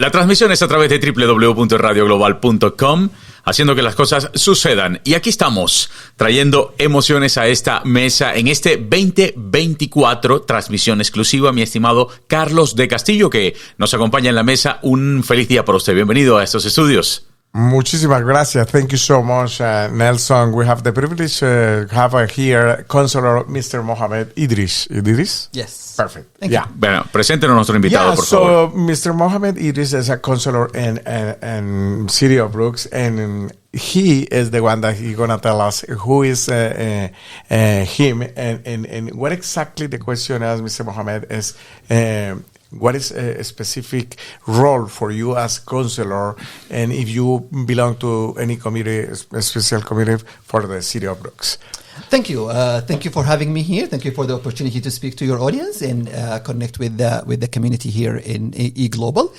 La transmisión es a través de www.eradioglobal.com, haciendo que las cosas sucedan. Y aquí estamos, trayendo emociones a esta mesa en este 2024, transmisión exclusiva, mi estimado Carlos de Castillo, que nos acompaña en la mesa. Un feliz día para usted. Bienvenido a estos estudios. Muchísimas gracias. Thank you so much, Nelson. We have the privilege to have here Councillor Mr. Mohammed Idriss. Idriss? Yes. Perfect. Thank yeah. you. Bueno, preséntenos a nuestro invitado, por favor. So Mr. Mohammed Idriss is a councillor in City of Brooks, and he is the one that he's going to tell us who is him and what exactly the question is, Mr. Mohammed, is what is a specific role for you as councillor, and if you belong to any committee, a special committee for the City of Brooks? Thank you. Thank you for having me here. Thank you for the opportunity to speak to your audience and connect with the community here in eGlobal.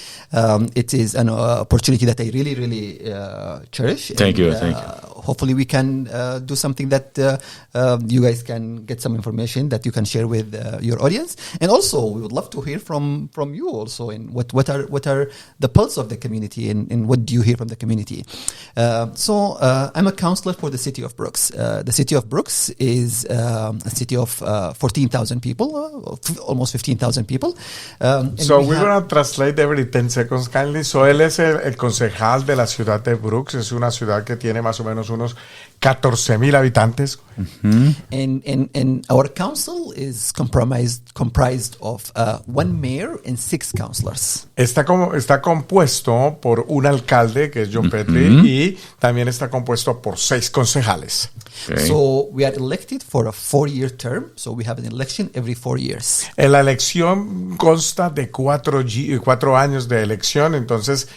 It is an opportunity that I really cherish. Thank you. Hopefully we can do something that you guys can get some information that you can share with your audience. And also, we would love to hear from you also, and what are the pulse of the community, and what do you hear from the community. So I'm a councillor for the City of Brooks. The City of Brooks is a city of 14,000 people, almost 15,000 people. So we're going to translate every 10 seconds kindly. So él es el concejal de la ciudad de Brooks. Es una ciudad que tiene más o menos unos 14,000 habitantes. Mm-hmm. And our council is comprised of one mayor and 6 councillors. Está compuesto por un alcalde, que es John Petrie, y también está compuesto por 6 concejales. Okay. So we are elected for a 4-year term. So we have an election every 4 years. La elección consta de 4 años de elección, entonces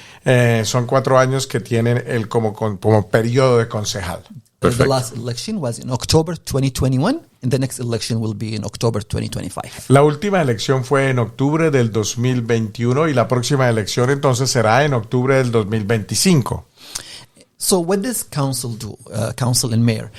son 4 años que tienen el como periodo de concejal. The last election was in October 2021, and the next election will be in October 2025. La última elección fue en octubre del 2021 y la próxima elección entonces será en octubre del 2025. So what does council do, council and mayor?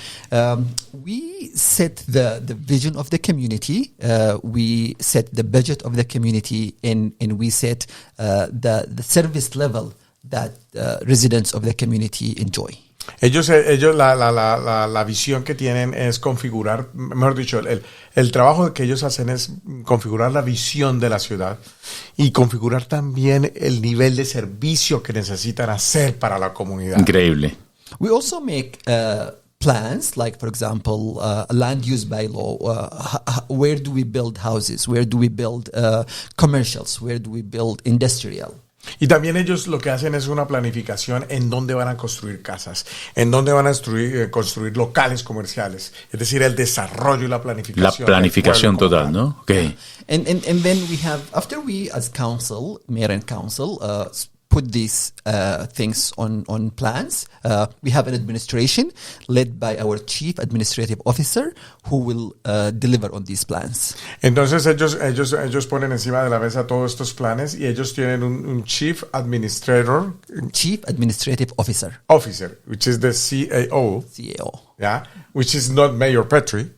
We set the vision of the community, we set the budget of the community, and we set the service level that residents of the community enjoy. Ellos la visión que tienen es configurar, mejor dicho, el trabajo que ellos hacen es configurar la visión de la ciudad y configurar también el nivel de servicio que necesitan hacer para la comunidad. Increíble. We also make plans, like, for example, a land use bylaw. Where do we build houses? Where do we build commercials? Where do we build industrial? Y también ellos lo que hacen es una planificación en dónde van a construir casas, en dónde van a construir locales comerciales, es decir, el desarrollo y la planificación. La planificación total, ¿no? Okay. And then we have, after we as council, mayor and council, put these things on plans, we have an administration led by our chief administrative officer who will deliver on these plans. Entonces ellos ponen encima de la mesa todos estos planes y ellos tienen un chief administrative officer, which is the CAO, yeah, which is not Mayor Petrie.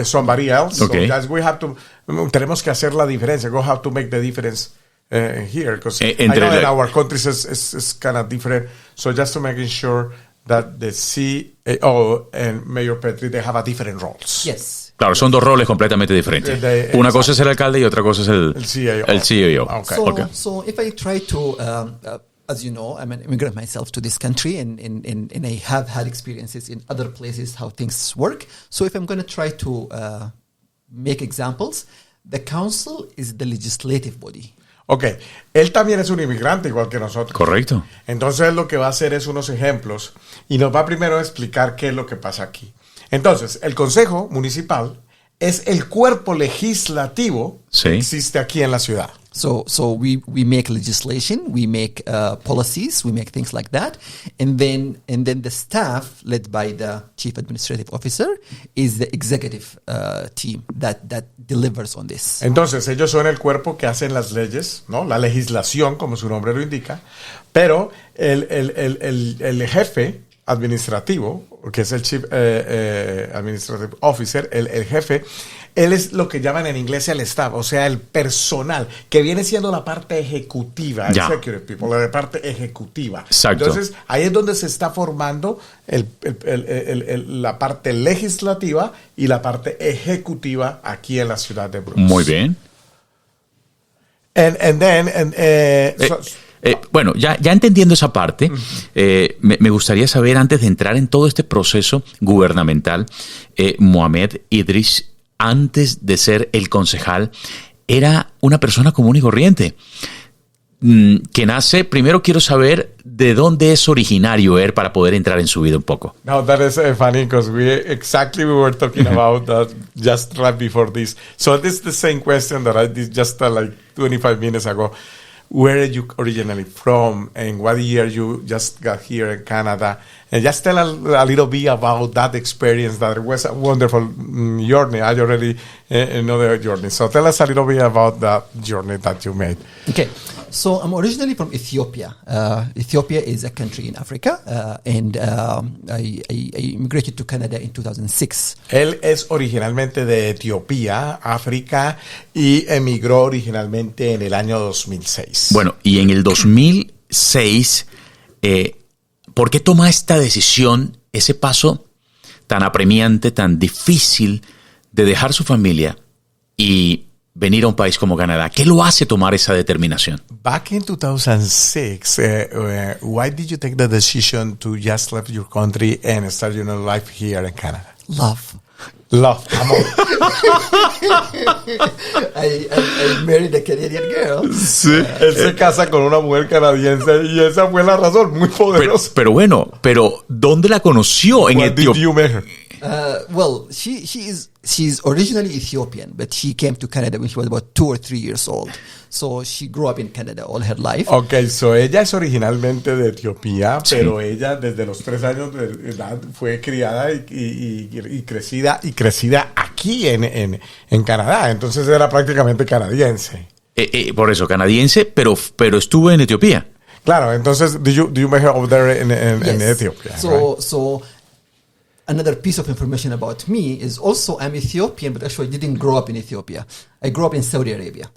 Somebody else. Okay. So tenemos que hacer la diferencia. We have to make the difference here, because I know that our countries is kind of different. So just to making sure that the CAO and Mayor Petrie, they have a different roles. Yes. Claro, son dos roles completamente diferentes. Una cosa es el alcalde y otra cosa es el CAO. Okay. So if I try to, as you know, I'm an immigrant myself to this country, and I have had experiences in other places how things work. So if I'm going to try to make examples, the council is the legislative body. Ok, él también es un inmigrante igual que nosotros. Correcto. Entonces lo que va a hacer es unos ejemplos y nos va primero a explicar qué es lo que pasa aquí. Entonces, el Consejo Municipal es el cuerpo legislativo que existe aquí en la ciudad. So we make legislation, we make policies, we make things like that, and then the staff led by the chief administrative officer is the executive team that delivers on this. Entonces ellos son el cuerpo que hacen las leyes, ¿no? La legislación, como su nombre lo indica, pero el jefe administrativo, que es el Chief Administrative Officer, el jefe, él es lo que llaman en inglés el staff, o sea, el personal, que viene siendo la parte ejecutiva, executive people, la parte ejecutiva. Exacto. Entonces, ahí es donde se está formando la parte legislativa y la parte ejecutiva aquí en la ciudad de Brooks. Muy bien. Bueno, ya entendiendo esa parte, me gustaría saber, antes de entrar en todo este proceso gubernamental, Mohammed Idriss, antes de ser el concejal, era una persona común y corriente, que nace, primero quiero saber de dónde es originario él para poder entrar en su vida un poco. No, that is funny because we were talking about that just right before this. So this is the same question that I did just like 25 minutes ago. Where are you originally from, and what year you just got here in Canada? And just tell a little bit about that experience. That it was a wonderful journey. I already know the journey. So tell us a little bit about that journey that you made. Okay, so I'm originally from Ethiopia. Ethiopia is a country in Africa, and I immigrated to Canada in 2006. Él es originalmente de Etiopía, África, y emigró originalmente en el año 2006. Bueno, y en el 2006, ¿por qué toma esta decisión, ese paso tan apremiante, tan difícil de dejar su familia y venir a un país como Canadá? ¿Qué lo hace tomar esa determinación? Back in 2006, why did you take the decision to just leave your country and start your new life here in Canada? Love. Amor. I married a Canadian girl. Sí, él se casa con una mujer canadiense y esa fue la razón, muy poderosa. Pero ¿dónde la conoció? En Etiopía. Did you meet her? Well, she's originally Ethiopian, but she came to Canada when she was about 2 or 3 years old. So she grew up in Canada all her life. Okay, so ella es originalmente de Etiopía, sí, pero ella desde los 3 años de edad fue criada y crecida aquí en Canadá. Entonces era prácticamente canadiense. Por eso, canadiense, pero estuvo en Etiopía. Claro, entonces, do you meet her over there in Ethiopia? So another piece of information about me is also I'm Ethiopian, but actually I didn't grow up in Ethiopia. I grew up in Saudi Arabia.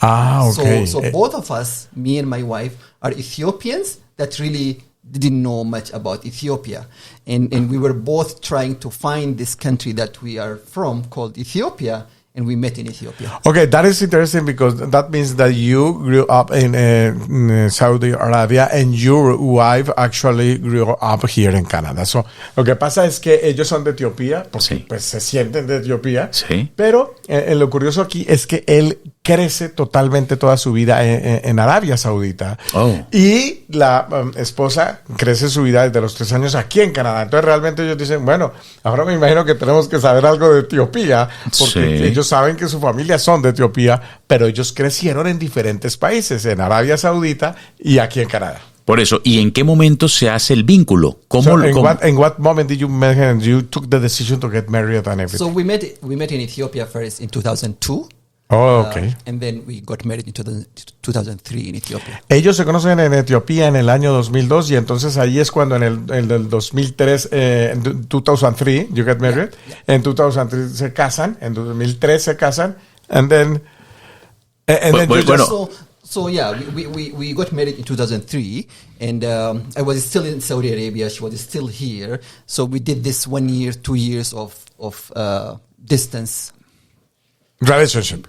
Ah, okay. So both of us, me and my wife, are Ethiopians that really didn't know much about Ethiopia. And we were both trying to find this country that we are from called Ethiopia, and we met in Ethiopia. Okay, that is interesting because that means that you grew up in Saudi Arabia and your wife actually grew up here in Canada. So, lo que pasa es que ellos son de Etiopía, porque sí, pues se sienten de Etiopía, sí, pero lo curioso aquí es que él crece totalmente toda su vida en Arabia Saudita. Oh. Y la esposa crece su vida desde los 3 años aquí en Canadá. Entonces realmente ellos dicen, bueno, ahora me imagino que tenemos que saber algo de Etiopía, porque sí, ellos saben que su familia son de Etiopía, pero ellos crecieron en diferentes países, en Arabia Saudita y aquí en Canadá. Por eso, ¿y en qué momento se hace el vínculo? In what moment did you meet and you took the decision to get married and everything? So we met in Ethiopia first in 2002. Oh, okay. And then we got married in 2003 in Ethiopia. Ellos se conocen en Etiopía en el año 2002 y entonces ahí es cuando en el 2003, en 2003, you get married. Yeah. En 2003 se casan, en 2003 se casan, and then... So yeah, we got married in 2003, and I was still in Saudi Arabia. She was still here. So we did this 1 year, 2 years of distance relationship.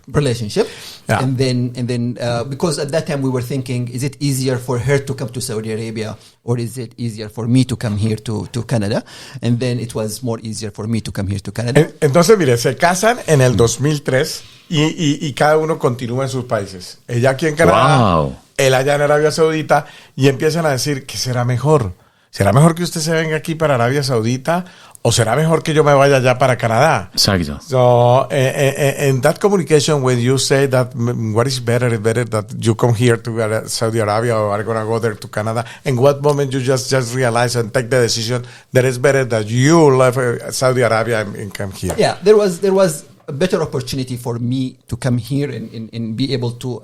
Yeah. And then because at that time we were thinking, is it easier for her to come to Saudi Arabia, or is it easier for me to come here to Canada? And then it was more easier for me to come here to Canada. Entonces, mire, se casan en el 2003 y cada uno continúa en sus países. Ella aquí en Canadá, wow, él allá en Arabia Saudita, y empiezan a decir, ¿qué será mejor? ¿Será mejor que usted se venga aquí para Arabia Saudita o será mejor que yo me vaya allá para Canadá? Exacto. So, in that communication, when you say that what is better that you come here to Saudi Arabia or are going to go there to Canada, in what moment you just realize and take the decision that it's better that you left Saudi Arabia and come here? Yeah, there was a better opportunity for me to come here and be able to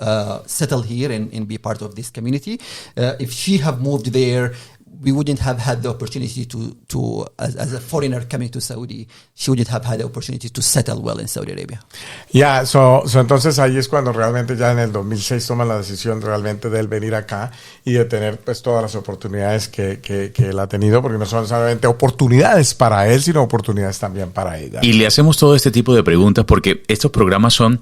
settle here and be part of this community. If she have moved there, we wouldn't have had the opportunity to as a foreigner coming to Saudi, she wouldn't have had the opportunity to settle well in Saudi Arabia. Yeah, so entonces ahí es cuando realmente ya en el 2006 toman la decisión realmente de él venir acá y de tener pues todas las oportunidades que él ha tenido, porque no son solamente oportunidades para él, sino oportunidades también para ella. Y le hacemos todo este tipo de preguntas porque estos programas son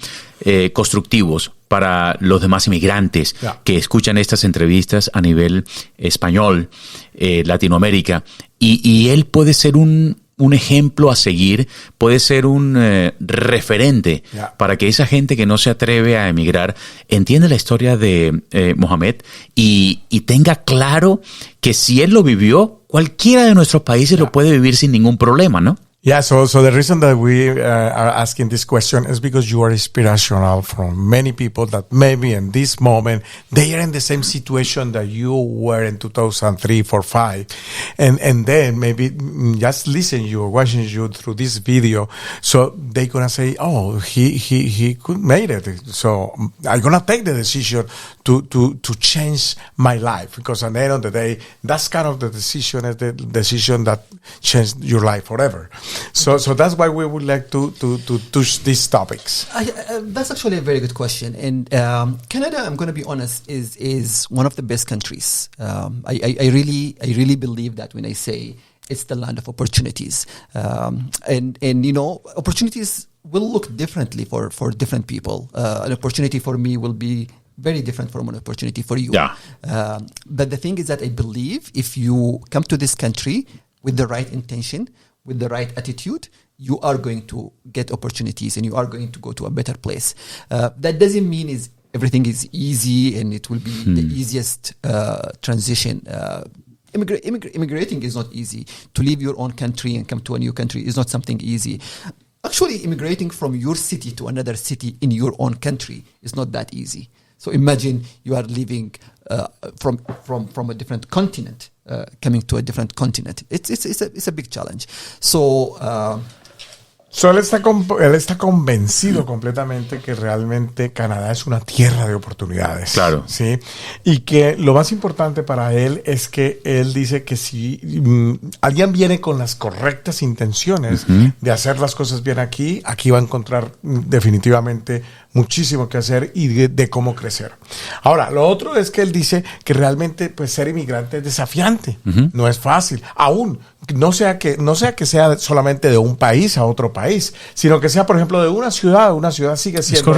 constructivos para los demás inmigrantes que escuchan estas entrevistas a nivel español, Latinoamérica, y él puede ser un ejemplo a seguir, puede ser un referente para que esa gente que no se atreve a emigrar entienda la historia de Mohammed y tenga claro que si él lo vivió, cualquiera de nuestros países lo puede vivir sin ningún problema, ¿no? Yeah, so the reason that we are asking this question is because you are inspirational from many people that maybe in this moment they are in the same situation that you were in 2003, 4, 5, and then maybe just listen you or watching you through this video, so they gonna say, oh, he could made it, so I'm gonna take the decision to change my life, because at the end of the day, that's kind of the decision is the decision that changed your life forever. So that's why we would like to touch these topics. That's actually a very good question. And Canada, I'm going to be honest, is one of the best countries. I really believe that when I say it's the land of opportunities. And you know, opportunities will look differently for different people. An opportunity for me will be very different from an opportunity for you. Yeah. But the thing is that I believe if you come to this country with the right intention, with the right attitude, you are going to get opportunities and you are going to go to a better place. That doesn't mean everything is easy and it will be the easiest transition. Immigrating is not easy. To leave your own country and come to a new country is not something easy. Actually, immigrating from your city to another city in your own country is not that easy. So imagine you are living from a different continent, coming to a different continent. It's a big challenge. So él está convencido completamente que realmente Canadá es una tierra de oportunidades. Claro. ¿Sí? Y que lo más importante para él es que él dice que si alguien viene con las correctas intenciones de hacer las cosas bien aquí va a encontrar definitivamente muchísimo que hacer y de cómo crecer. Ahora, lo otro es que él dice que realmente pues ser inmigrante es desafiante, no es fácil, aún no sea que sea solamente de un país a otro país, sino que sea, por ejemplo, de una ciudad sigue siendo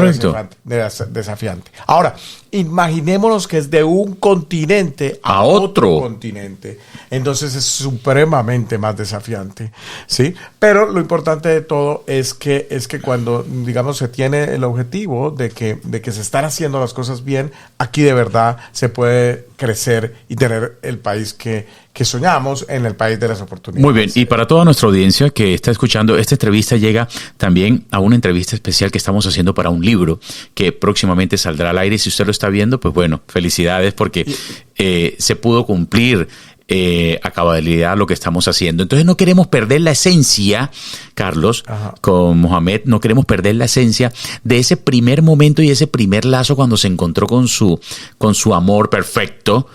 desafiante. Ahora, imaginémonos que es de un continente a otro continente, entonces es supremamente más desafiante, ¿sí? Pero lo importante de todo es que cuando, digamos, se tiene el objetivo de que se están haciendo las cosas bien, aquí de verdad se puede crecer y tener el país que soñamos, en el país de las oportunidades. Muy bien, y para toda nuestra audiencia que está escuchando, esta entrevista llega también a una entrevista especial que estamos haciendo para un libro que próximamente saldrá al aire. Si usted lo está viendo, pues bueno, felicidades porque se pudo cumplir a cabalidad lo que estamos haciendo. Entonces no queremos perder la esencia, Carlos, con Mohammed, no queremos perder la esencia de ese primer momento y ese primer lazo cuando se encontró con su amor perfecto.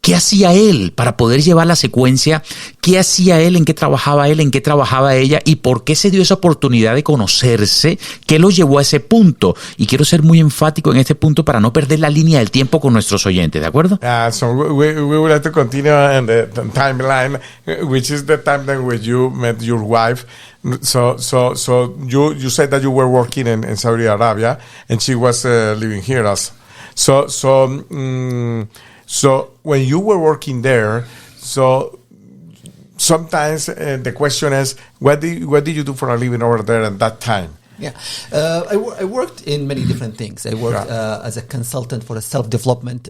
¿Qué hacía él para poder llevar la secuencia? ¿Qué hacía él? ¿En qué trabajaba él? ¿En qué trabajaba ella? ¿Y por qué se dio esa oportunidad de conocerse? ¿Qué lo llevó a ese punto? Y quiero ser muy enfático en este punto para no perder la línea del tiempo con nuestros oyentes, ¿de acuerdo? So we would like to continue in the timeline, which is the time when you met your wife. So you said that you were working in Saudi Arabia and she was living here also. So when you were working there, so sometimes the question is, what did you do for a living over there at that time? Yeah, I worked in many different things. I worked as a consultant for a self-development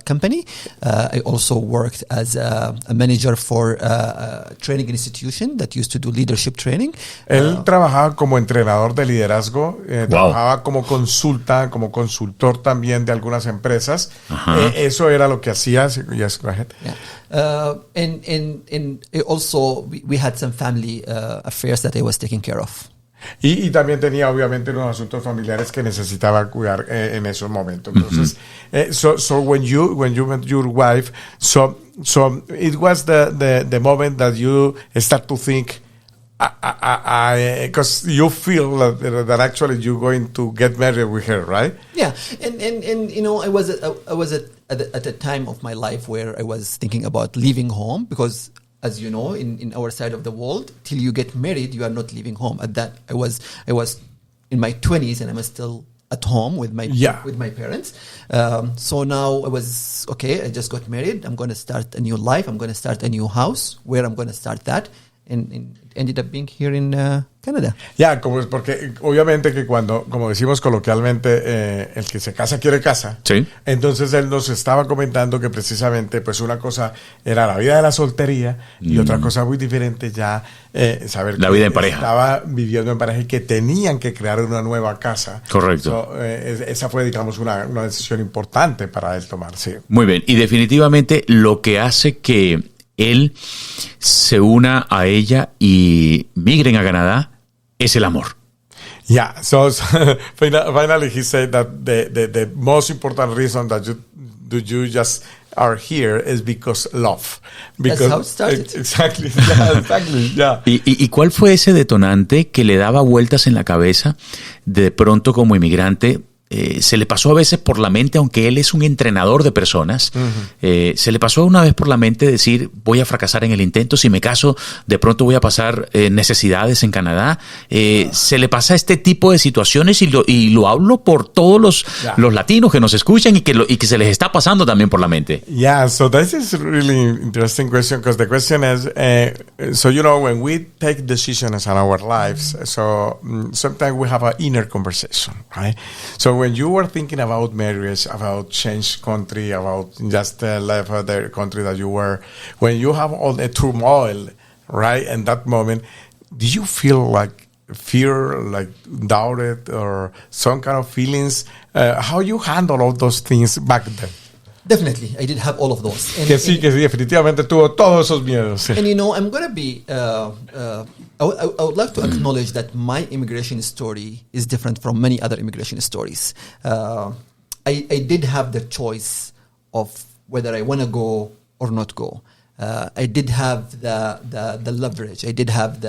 company. I also worked as a manager for a training institution that used to do leadership training. Él trabajaba como entrenador de liderazgo, trabajaba como consultor también de algunas empresas. Eso era lo que hacía. Yes, go ahead. Yeah. And also we had some family affairs that I was taking care of. Y también tenía obviamente unos asuntos familiares que necesitaba cuidar en esos momentos. Entonces, so when you met your wife, so it was the moment that you start to think, because you feel that actually you're going to get married with her, right? Yeah, and you know, I was at a time of my life where I was thinking about leaving home, because, as you know, in our side of the world, till you get married, you are not leaving home. At that, I was in my 20s, and I'm still at home with my parents. So now I was okay. I just got married. I'm going to start a new life. I'm going to start a new house. Where I'm going to start that, and it ended up being here in Canada. Ya, como es porque obviamente que cuando, como decimos coloquialmente, el que se casa quiere casa. Sí. Entonces él nos estaba comentando que precisamente, pues una cosa era la vida de la soltería y otra cosa muy diferente ya saber la que vida en pareja. Estaba viviendo en pareja y que tenían que crear una nueva casa. Correcto. So, esa fue, digamos, una decisión importante para él tomar. Sí. Muy bien. Y definitivamente lo que hace que él se una a ella y migren a Canadá es el amor. Yeah, so finally he said that the most important reason that you just are here is because love. Because that's how it started. Exactly. Yeah, exactly. Yeah. ¿Y cuál fue ese detonante que le daba vueltas en la cabeza de pronto como inmigrante? Se le pasó a veces por la mente, aunque él es un entrenador de personas, se le pasó una vez por la mente decir, voy a fracasar en el intento, si me caso, de pronto voy a pasar necesidades en Canadá. Se le pasa este tipo de situaciones y lo hablo por todos los latinos que nos escuchan y que se les está pasando también por la mente. Yeah, so this is a really interesting question, because the question is, so you know, when we take decisions in our lives, so sometimes we have an inner conversation, right? So when you were thinking about marriage, about change country, about just leave the country that you were, when you have all the turmoil, right, in that moment, do you feel like fear, like doubted, or some kind of feelings? How you handle all those things back then? Definitely, I did have all of those. Que sí, definitivamente tuvo todos esos miedos. And you know, I'm going to be, I would like to acknowledge that my immigration story is different from many other immigration stories. I did have the choice of whether I want to go or not go. I did have the leverage. I did have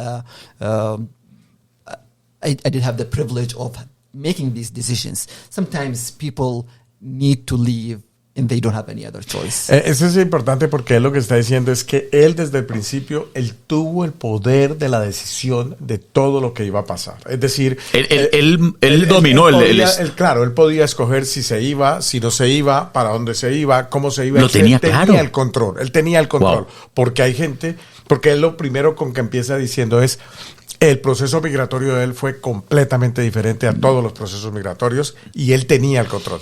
I did have the privilege of making these decisions. Sometimes people need to leave and they don't have any other choice. Eso es importante porque él lo que está diciendo es que él desde el principio, él tuvo el poder de la decisión de todo lo que iba a pasar. Es decir, él dominó claro, él podía escoger si se iba, si no se iba, para dónde se iba, cómo se iba. Lo tenía claro. Él tenía el control. Wow. Porque hay gente, porque él lo primero con que empieza diciendo es, el proceso migratorio de él fue completamente diferente a todos los procesos migratorios y él tenía el control.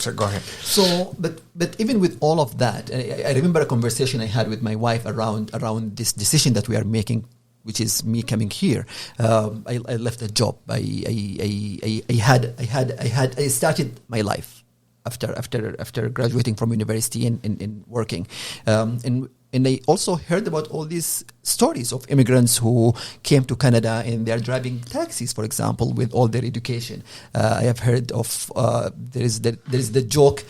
So, but even with all of that, I remember a conversation I had with my wife around this decision that we are making, which is me coming here. I left a job. I started my life after graduating from university and working, and I also heard about all these stories of immigrants who came to Canada and they are driving taxis, for example, with all their education. I have heard of there is the joke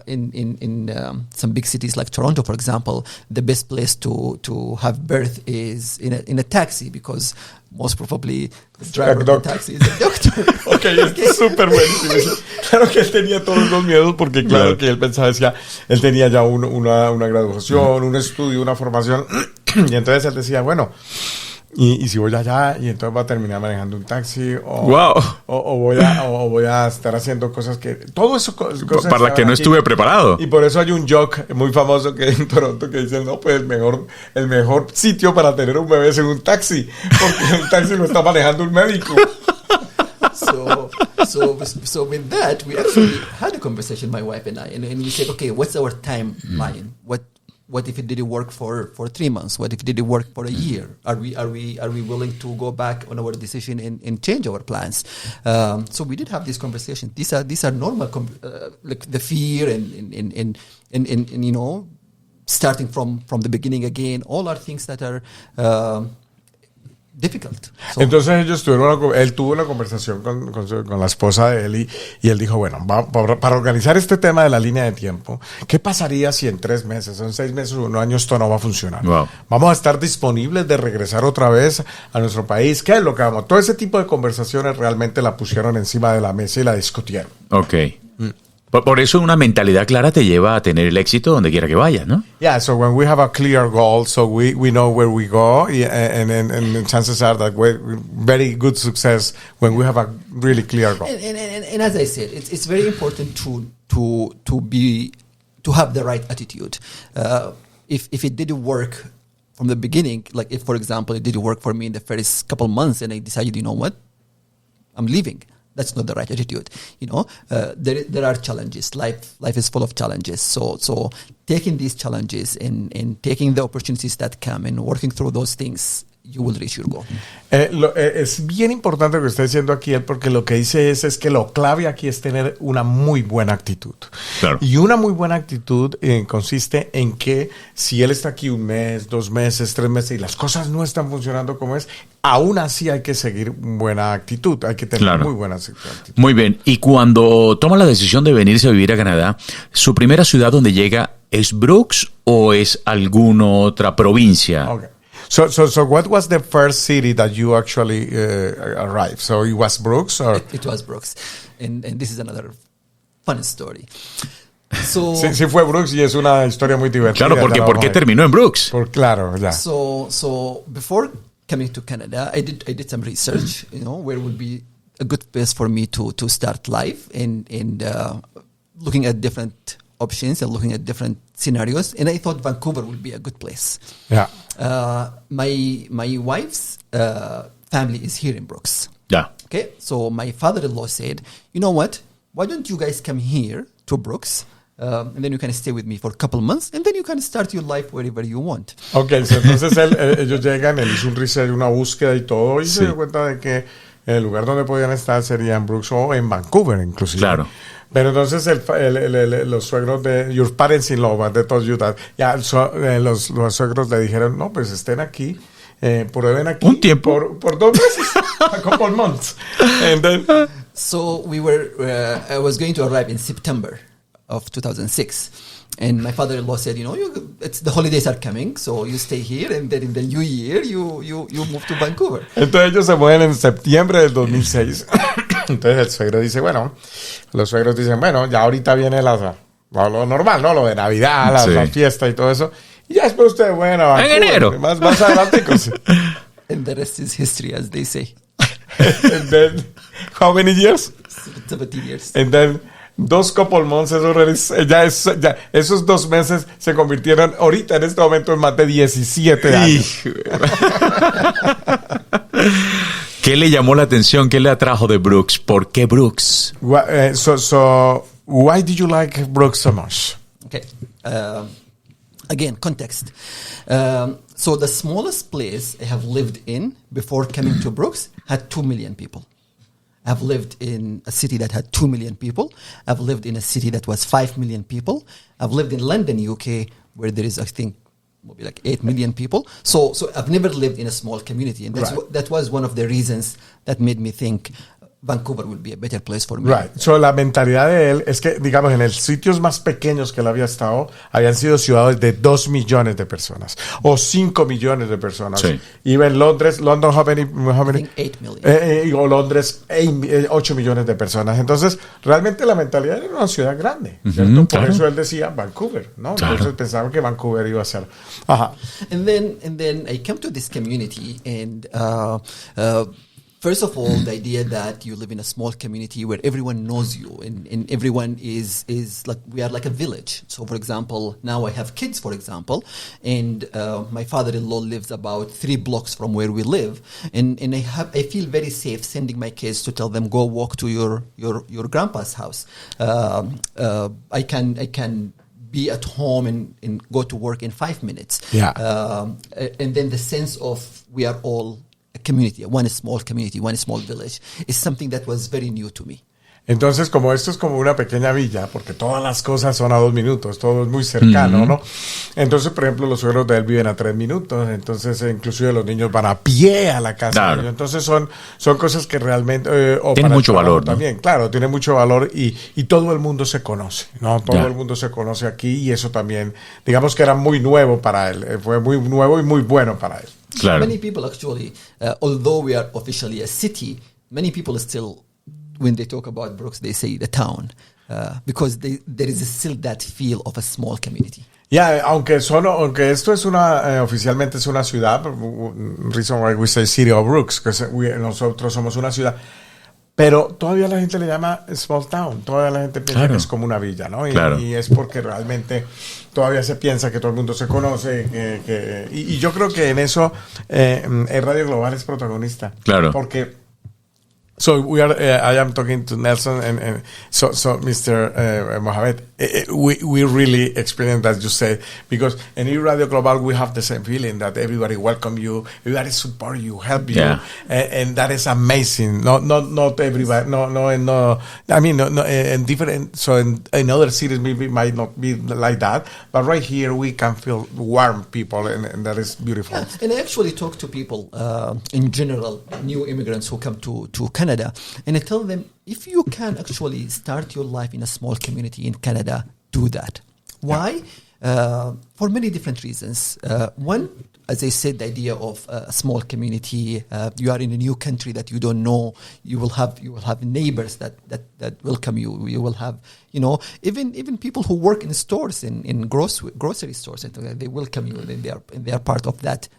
in some big cities like Toronto, for example. The best place to have birth is in a taxi, because most probably the driver of the taxi is a doctor. Okay, es súper buenísimo. Claro que él tenía todos los miedos porque claro que él pensaba, decía, él tenía ya una graduación, un estudio, una formación, y entonces él decía, bueno, y si voy allá y entonces voy a terminar manejando un taxi o voy a estar haciendo cosas que todo eso cosas para las que no estuve preparado. Y por eso hay un joke muy famoso que en Toronto que dicen, no, pues el mejor sitio para tener un bebé es en un taxi, porque un taxi lo está manejando un médico. So with that, we actually had a conversation, my wife and I, and we said, okay, what's our timeline? What if it didn't work for 3 months? What if it didn't work for a year? Are we willing to go back on our decision and change our plans? So we did have this conversation. These are normal, like the fear and you know, starting from the beginning again. All are things that are difficult. So, Entonces él tuvo una conversación con la esposa de él y él dijo, bueno, para organizar este tema de la línea de tiempo, ¿qué pasaría si en 3 meses, en 6 meses o 1 año esto no va a funcionar? Wow. ¿Vamos a estar disponibles de regresar otra vez a nuestro país? ¿Qué es lo que vamos? Todo ese tipo de conversaciones realmente la pusieron encima de la mesa y la discutieron. Ok. Por eso una mentalidad clara te lleva a tener el éxito donde quiera que vayas, ¿no? Yeah, so when we have a clear goal, so we know where we go, and chances are that we're very good success when we have a really clear goal. And as I said, it's very important to have the right attitude. If it didn't work from the beginning, like if, for example, it didn't work for me in the first couple months and I decided, you know what, I'm leaving. That's not the right attitude. There are challenges. Life is full of challenges. So taking these challenges and taking the opportunities that come and working through those things, you will reach your goal. Es bien importante lo que está diciendo aquí él, porque lo que dice es que lo clave aquí es tener una muy buena actitud. Claro. Y una muy buena actitud consiste en que si él está aquí 1 mes, 2 meses, 3 meses y las cosas no están funcionando como es, aún así hay que seguir buena actitud, hay que tener muy buena actitud. Muy bien, y cuando toma la decisión de venirse a vivir a Canadá, ¿su primera ciudad donde llega es Brooks o es alguna otra provincia? Okay. So what was the first city that you actually arrived? So it was Brooks, or it was Brooks, and this is another fun story. So sí fue Brooks y es una historia muy divertida. Claro, porque ¿por qué terminó en Brooks? Claro, ya. So before coming to Canada, I did some research. Where would be a good place for me to start life, and looking at different options and looking at different scenarios, and I thought Vancouver would be a good place. Yeah. My wife's family is here in Brooks. Yeah. Okay, so my father-in-law said, you know what? Why don't you guys come here to Brooks, and then you can stay with me for a couple months, and then you can start your life wherever you want. Okay, so entonces ellos llegan, él hizo un research, una búsqueda y todo, y se dio cuenta de que el lugar donde podían estar sería en Brooks o en Vancouver, inclusive. Claro. Pero entonces los suegros de your parents-in-law, de todos ayudas, ya los suegros le dijeron, no, pues estén aquí, prueben aquí un tiempo por 2 meses, a couple months. And then, so I was going to arrive in September of 2006. And my father-in-law said, it's the holidays are coming, so you stay here, and then in the new year you move to Vancouver. Entonces ellos se mueven en septiembre del 2006. Entonces el suegro dice, los suegros dicen, ya ahorita viene lo normal, ¿no? Lo de Navidad, la fiesta y todo eso. Y ya después ustedes vuelven a Vancouver. En enero. Más adelante. And the rest is history, as they say. And then, how many years? 17 years. And then, 2 couple months, esos 2 meses se convirtieron ahorita en este momento en más de 17 años. ¿Qué le llamó la atención? ¿Qué le atrajo de Brooks? ¿Por qué Brooks? So why did you like Brooks so much? Okay. Again, context. So the smallest place I have lived in before coming to Brooks had 2 million people. I've lived in a city that had 2 million people. I've lived in a city that was 5 million people. I've lived in London, UK, where there is, I think, maybe like 8 million people. So I've never lived in a small community. And that was one of the reasons that made me think Vancouver will be a better place for me. Right. So la mentalidad de él es que, digamos, en los sitios más pequeños que él había estado, habían sido ciudades de 2 millones de personas o 5 millones de personas. Sí. Iba en London, how many? I think 8 million. O Londres, 8 millones de personas. Entonces, realmente la mentalidad era una ciudad grande. ¿Cierto? Por eso él decía Vancouver, ¿no? Claro. Entonces pensaban que Vancouver iba a ser. Ajá. And then I came to this community and first of all, the idea that you live in a small community where everyone knows you and everyone is like, we are like a village. So, for example, now I have kids, for example, and my father-in-law lives about 3 blocks from where we live, and I feel very safe sending my kids to tell them, go walk to your grandpa's house. I can be at home and go to work in 5 minutes. Yeah. And then the sense of we are all a community, one small community, one small village, is something that was very new to me. Entonces, como esto es como una pequeña villa, porque todas las cosas son a 2 minutos, todo es muy cercano, ¿no? Entonces, por ejemplo, los suegros de él viven a 3 minutos, entonces inclusive los niños van a pie a la casa. Claro. Entonces son cosas que realmente... Tienen mucho valor, ¿no? También, claro, tiene mucho valor y todo el mundo se conoce, ¿no? Todo el mundo se conoce aquí y eso también, digamos que era muy nuevo para él, fue muy nuevo y muy bueno para él. Claro. Many people actually, although we are officially a city, many people still, when they talk about Brooks, they say the town, because there is still that feel of a small community. Ya, aunque esto es oficialmente es una ciudad, reason why we say City of Brooks, que nosotros somos una ciudad, pero todavía la gente le llama small town, todavía la gente piensa que es como una villa, ¿no? Y es porque realmente todavía se piensa que todo el mundo se conoce, y yo creo que en eso eRadioGlobal es protagonista. Claro. Porque so we are. I am talking to Nelson and so Mr. Mohammed. We really experience that you said, because in eRadioGlobal we have the same feeling that everybody welcome you, everybody support you, help you, and that is amazing. Not everybody. No. I mean, no. In different. So in other cities maybe might not be like that, but right here we can feel warm people, and that is beautiful. Yeah, and I actually talk to people in general, new immigrants who come to Canada, and I tell them, if you can actually start your life in a small community in Canada, do that. Why? For many different reasons. One, as I said, the idea of a small community. You are in a new country that you don't know. You will have neighbors that welcome you. You will have, even people who work in stores, in grocery stores, they welcome you, and they are part of that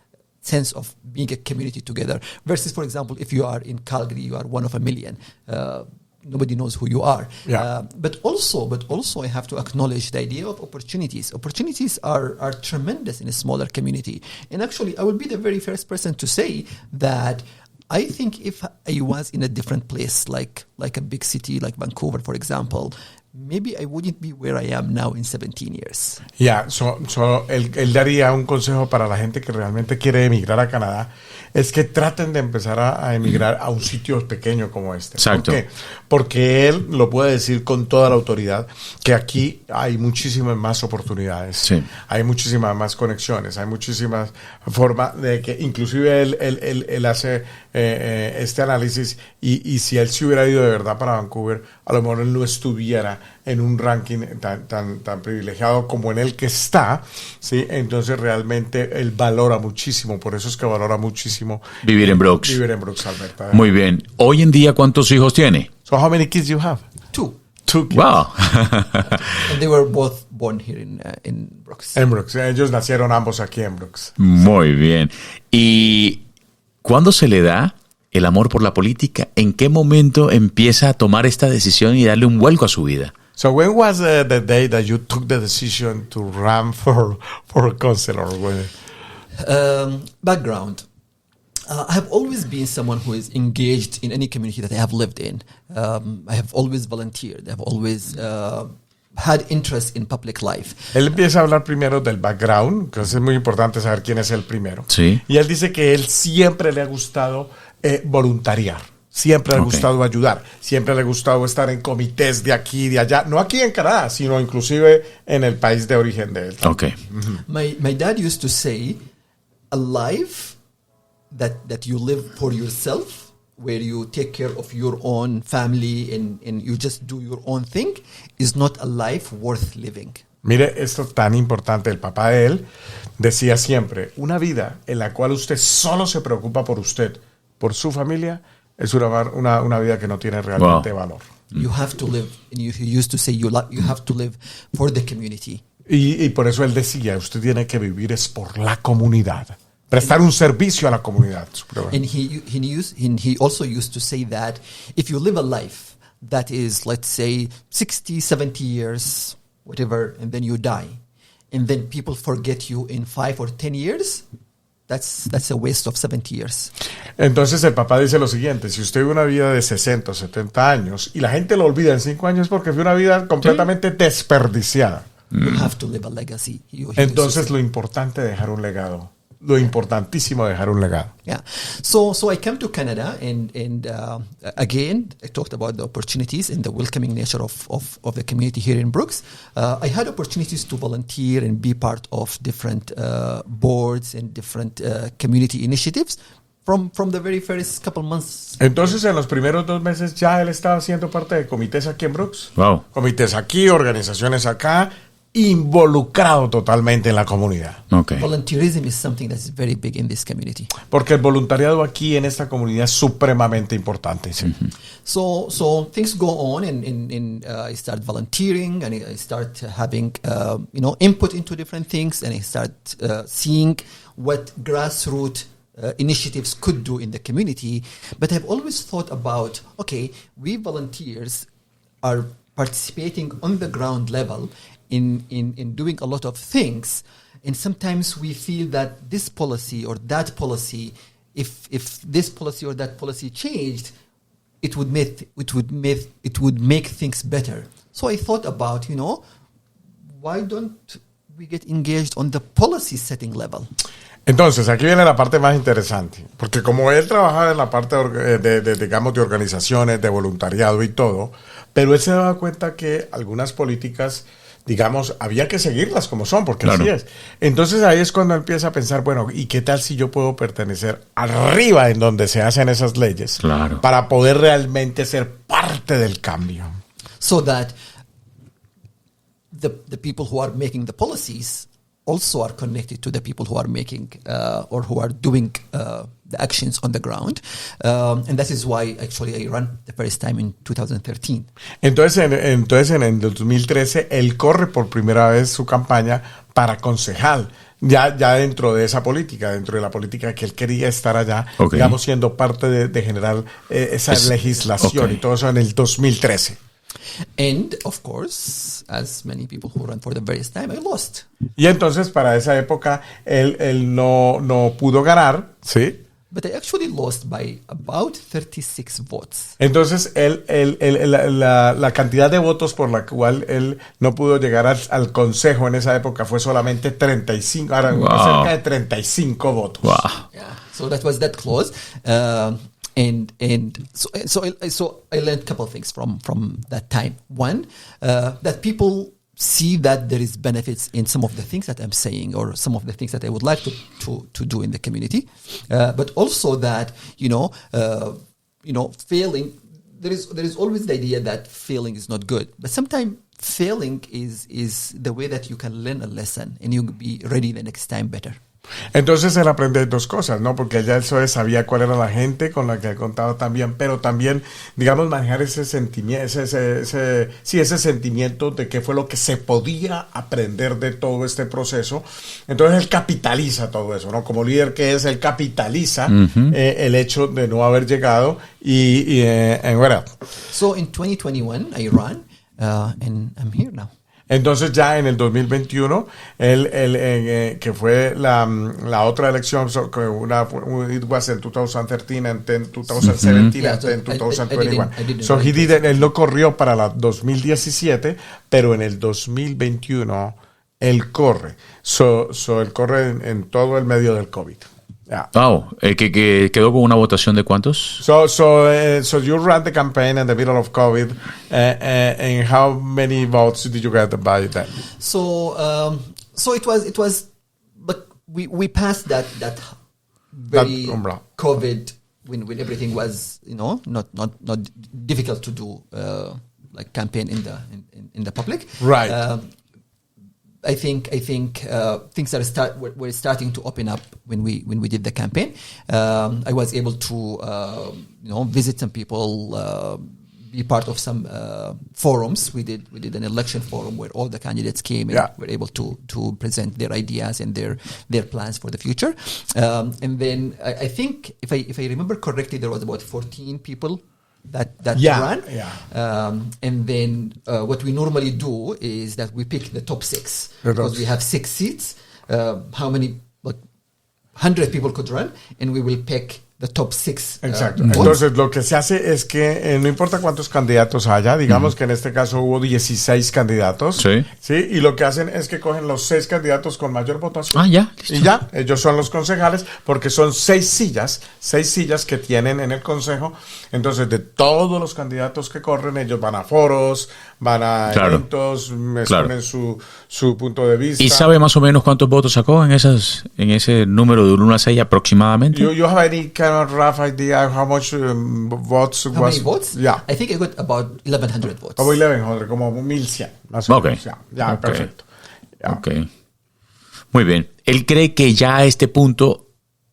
sense of being a community together. Versus, for example, if you are in Calgary, you are one of a million. Nobody knows who you are. Yeah. But also, I have to acknowledge the idea of opportunities. Opportunities are tremendous in a smaller community. And actually, I will be the very first person to say that I think if I was in a different place, like a big city, like Vancouver, for example, maybe I wouldn't be where I am now in 17 years. Yeah, so él daría un consejo para la gente que realmente quiere emigrar a Canadá, es que traten de empezar a emigrar a un sitio pequeño como este. Exacto. ¿Por qué? Porque él lo puede decir con toda la autoridad, que aquí hay muchísimas más oportunidades, sí. Hay muchísimas más conexiones, hay muchísimas formas de que, inclusive él hace este análisis, y si él se hubiera ido de verdad para Vancouver, a lo mejor él no estuviera en un ranking tan privilegiado como en el que está, ¿sí? Entonces realmente él valora muchísimo, por eso es que valora muchísimo vivir en Brooks. Alberta. Muy bien. Hoy en día, ¿cuántos hijos tiene? So how many kids you have? Two kids. Wow. And they were both born here in Brooks. En Brooks. Ellos nacieron ambos aquí en Brooks. Muy bien. ¿Y cuándo se le da el amor por la política? ¿En qué momento empieza a tomar esta decisión y darle un vuelco a su vida? So when was the day that you took the decision to run for councillor? Background. I have always been someone who is engaged in any community that I have lived in. I have always volunteered. I have always had interest in public life. Él empieza a hablar primero del background, que es muy importante saber quién es el primero. Sí. Y él dice que él siempre le ha gustado voluntariar. Siempre le ha gustado ayudar, siempre le ha gustado estar en comités de aquí y de allá, no aquí en Canadá, sino inclusive en el país de origen de él. Okay. My dad used to say, a life that you live for yourself, where you take care of your own family and you just do your own thing, is not a life worth living. Mire, esto es tan importante. El papá de él decía siempre, una vida en la cual usted solo se preocupa por usted, por su familia, es una vida que no tiene realmente valor. You have to live, and you used to say you have to live for the community. Y por eso él decía, usted tiene que vivir es por la comunidad, prestar un servicio a la comunidad. And he also used to say that if you live a life that is, let's say, 60, 70 years, whatever, and then you die, and then people forget you in 5 or 10 years, that's a waste of 70 years. Entonces el papá dice lo siguiente, si usted vive una vida de 60 o 70 años y la gente lo olvida en 5 años porque fue una vida completamente desperdiciada. You have to live a legacy. Entonces lo importante es dejar un legado. lo importantísimo de dejar un legado. Yeah. So I came to Canada and again, I talked about the opportunities and the welcoming nature of the community here in Brooks. I had opportunities to volunteer and be part of different boards and different community initiatives from the very first couple months. Entonces, en los primeros 2 meses ya él estaba siendo parte de comités aquí en Brooks. Wow. Comités aquí, organizaciones acá, involucrado totalmente en la comunidad. Okay. Volunteerism is something that's very big in this community. Porque el voluntariado aquí en esta comunidad es supremamente importante. ¿Sí? Mm-hmm. So things go on, and I start volunteering, and I start having input into different things, and I start seeing what grassroots initiatives could do in the community. But I've always thought about, okay, we volunteers are participating on the ground level in doing a lot of things, and sometimes we feel that this policy or that policy, if this policy or that policy changed, it would make things better. So I thought about, why don't we get engaged on the policy setting level? Entonces, aquí viene la parte más interesante, porque como él trabajaba en la parte de organizaciones, de voluntariado y todo, pero él se daba cuenta que algunas políticas, digamos, había que seguirlas como son, porque claro. Así es. Entonces ahí es cuando empieza a pensar, bueno, ¿y qué tal si yo puedo pertenecer arriba en donde se hacen esas leyes? Claro. Para poder realmente ser parte del cambio. So that the people who are making the policies also are connected to the people who are making or who are doing the actions on the ground. And that is why actually I ran the first time in 2013. Entonces en el 2013 él corre por primera vez su campaña para concejal. Ya dentro de esa política, dentro de la política que él quería estar allá, okay. Digamos, siendo parte de generar esa legislación okay. Y todo eso en el 2013. And of course, as many people who ran for the various time, I lost. Y entonces para esa época él no pudo ganar, ¿sí? But I actually lost by about 36 votes. Entonces la cantidad de votos por la cual él no pudo llegar al consejo en esa época fue solamente 35, cerca de 35 votos. Wow. Yeah, so that was that close. And so I learned a couple of things from that time. One, that people see that there is benefits in some of the things that I'm saying or some of the things that I would like to do in the community, but also that failing. There is always the idea that failing is not good, but sometimes failing is the way that you can learn a lesson and you'll be ready the next time better. Entonces él aprende 2 cosas, ¿no? Porque ya él sabía cuál era la gente con la que él contaba también, pero también, digamos, manejar ese sentimiento, ese sentimiento de qué fue lo que se podía aprender de todo este proceso. Entonces él capitaliza todo eso, ¿no? Como líder que es, él capitaliza el hecho de no haber llegado y bueno. So in 2021 I ran and I'm here now. Entonces ya en el 2021, que fue la otra elección, it was in 2013 and then 2017 Yeah, and then so 2021. I didn't So run. él no corrió para la 2017, pero en el 2021 él corre. Él corre en todo el medio del COVID. Yeah. Wow, que quedó con una votación de ¿cuántos? So you ran the campaign in the middle of COVID, and how many votes did you get by then? So it was, but we passed that very COVID when everything was not difficult to do like campaign in the public. Right. I think things were starting to open up when we did the campaign. I was able to visit some people, be part of some forums. We did an election forum where all the candidates came and were able to present their ideas and their plans for the future. And then I think if I remember correctly, there was about 14 people that run. Yeah. And then what we normally do is that we pick the top 6 because we have 6 seats. How many? 100 people could run, and we will pick the top 6. Exacto. Entonces, lo que se hace es que no importa cuántos candidatos haya, digamos que en este caso hubo 16 candidatos, sí, y lo que hacen es que cogen los 6 candidatos con mayor votación. Ya, listo. Y ya, ellos son los concejales, porque son 6 sillas que tienen en el consejo. Entonces, de todos los candidatos que corren, ellos van a foros, van a eventos, exponen su punto de vista. ¿Y sabe más o menos cuántos votos sacó en ese número de 1 a 6 aproximadamente? You have any kind of rough idea how much votes How many votes? Yeah. I think I got about 1,100 votes. Como 1,100, como 1,100. Más o menos. Ya, perfecto. Yeah. Ok. Muy bien. ¿Él cree que ya a este punto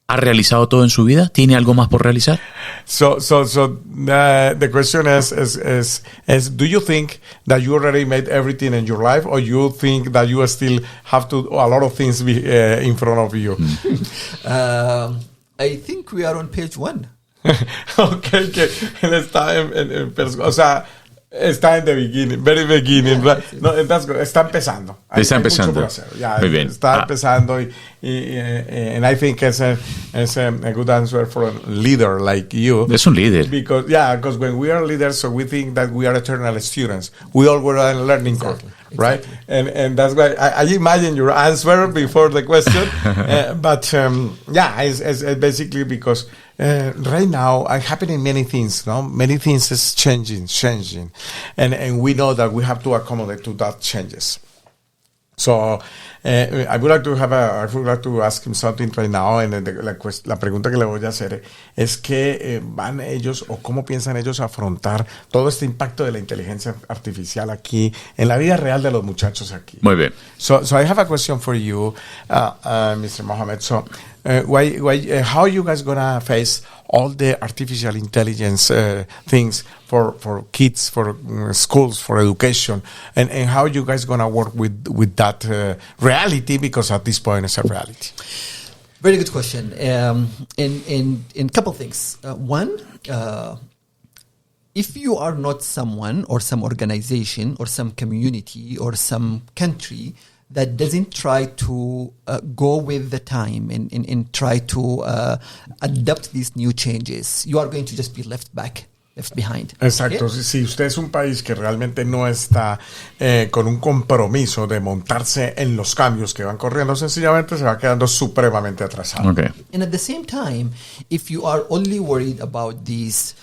ha realizado todo en su vida? ¿Tiene algo más por realizar? So the question is do you think that you already made everything in your life, or you think that you still have to a lot of things in front of you? I think we are on page 1. Okay, que él está o sea, está en the beginning, very beginning, right? No, está empezando. Está empezando. Muy bien. Está empezando and I think it's a good answer for a leader like you. Es un líder. Because when we are leaders, so we think that we are eternal students. We all were in a learning curve, right? And that's why I imagine your answer before the question. But it's basically because right now are happening many things, no? Many things is changing. And we know that we have to accommodate to that changes. So I would like to ask him something right now, and la pregunta que le voy a hacer es que van ellos, o cómo piensan ellos afrontar todo este impacto de la inteligencia artificial aquí en la vida real de los muchachos aquí. Muy bien. So I have a question for you, Mr. Mohammed. So how are you guys gonna face all the artificial intelligence things for kids, for schools, for education, and how are you guys gonna work with that reality, because at this point it's a reality? Very good question. In couple things. One, if you are not someone or some organization or some community or some country that doesn't try to go with the time and try to adapt these new changes, you are going to just be left behind. Exacto. Okay? Si usted es un país que realmente no está con un compromiso de montarse en los cambios que van corriendo, sencillamente se va quedando supremamente atrasado. Okay. And at the same time, if you are only worried about these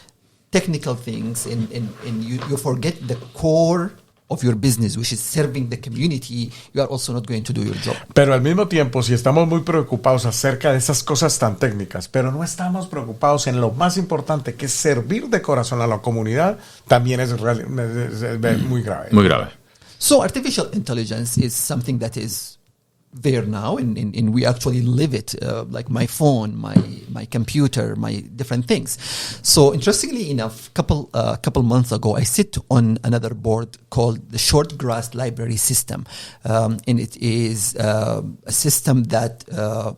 technical things and you forget the core of your business, which is serving the community, you are also not going to do your job. Pero al mismo tiempo, si estamos muy preocupados acerca de esas cosas tan técnicas, pero no estamos preocupados en lo más importante, que es servir de corazón a la comunidad, también es muy grave. Muy grave. So artificial intelligence is something that is there now, and we actually live it, like my phone, my computer, my different things. So interestingly enough, couple months ago, I sit on another board called the Short Grass Library System, and it is a system that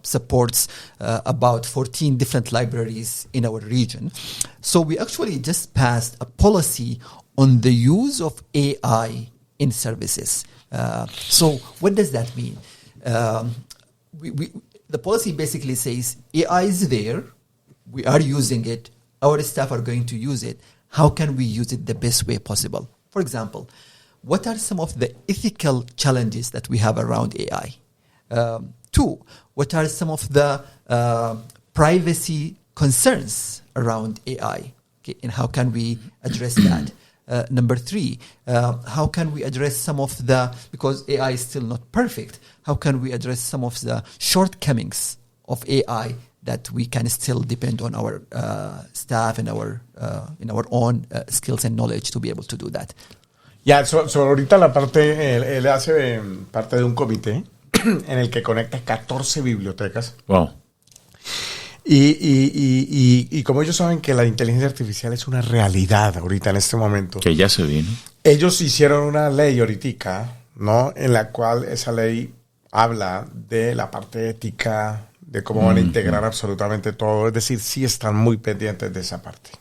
supports about 14 different libraries in our region. So we actually just passed a policy on the use of AI in services. So what does that mean? The policy basically says AI is there, we are using it, our staff are going to use it. How can we use it the best way possible? For example, what are some of the ethical challenges that we have around AI? 2, what are some of the privacy concerns around AI? Okay, and how can we address that? Number 3, how can we address some of because AI is still not perfect, how can we address some of the shortcomings of AI that we can still depend on our staff and our own skills and knowledge to be able to do that? So ahorita la parte, él hace parte de un comité en el que conecta 14 bibliotecas. Wow. Y como ellos saben que la inteligencia artificial es una realidad ahorita en este momento. Que ya se vino. Ellos hicieron una ley ahorita, ¿no? En la cual esa ley habla de la parte ética, de cómo van a integrar absolutamente todo. Es decir, sí están muy pendientes de esa parte.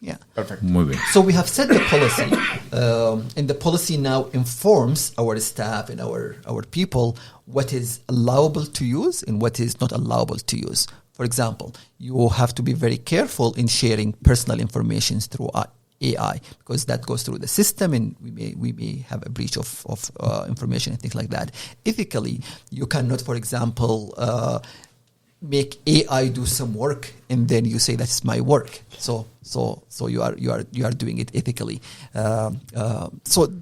Yeah. Perfecto. Muy bien. So we have set the policy, and the policy now informs our staff and our people what is allowable to use and what is not allowable to use. for example, you have to be very careful in sharing personal information through AI, because that goes through the system and we may have a breach of information and things like that. Ethically, you cannot, for example, make AI do some work and then you say that's my work. So you are doing it ethically. So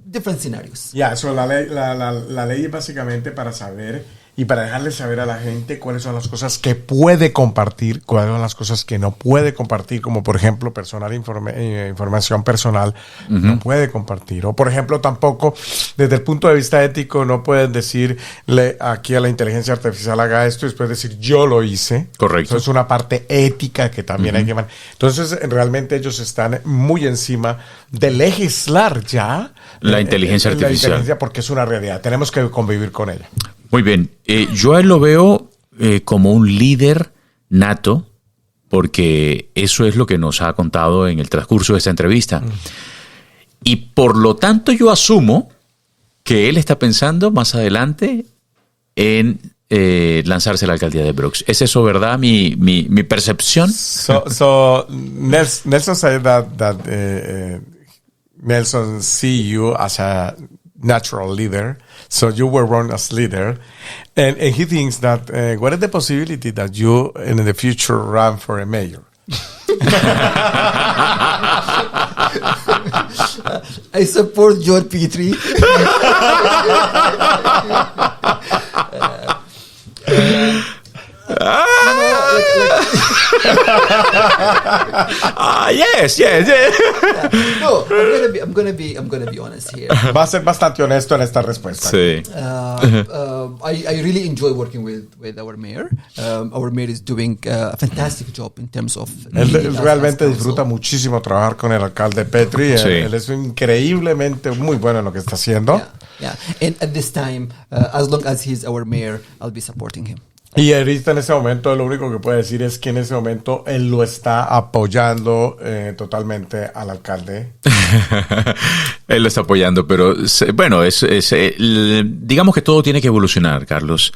different scenarios. Yeah, so la ley es básicamente para saber y para dejarle saber a la gente cuáles son las cosas que puede compartir, cuáles son las cosas que no puede compartir, como por ejemplo información personal no puede compartir. O por ejemplo tampoco, desde el punto de vista ético, no pueden decirle aquí a la inteligencia artificial haga esto y después decir yo lo hice. Correcto. Eso es una parte ética que también hay que manejar. Entonces realmente ellos están muy encima de legislar ya la inteligencia artificial. La inteligencia, porque es una realidad. Tenemos que convivir con ella. Muy bien. Yo a él lo veo como un líder nato, porque eso es lo que nos ha contado en el transcurso de esta entrevista. Y por lo tanto yo asumo que él está pensando más adelante en lanzarse a la alcaldía de Brooks. ¿Es eso verdad, mi percepción? So Nelson said that Nelson see you as a natural leader, so you were born as leader, and he thinks that what is the possibility that you in the future run for a mayor? I support John Petrie. Yes. No, I'm gonna be honest here. Va a ser bastante honesto en esta respuesta. Sí. I really enjoy working with our mayor. Our mayor is doing a fantastic job in terms of. Él realmente disfruta muchísimo trabajar con el alcalde Petrie. Sí. Él es increíblemente muy bueno en lo que está haciendo. Yeah. And at this time, as long as he's our mayor, I'll be supporting him. Y ahorita en ese momento lo único que puede decir es que en ese momento él lo está apoyando totalmente al alcalde. Él lo está apoyando, pero bueno, digamos que todo tiene que evolucionar, Carlos.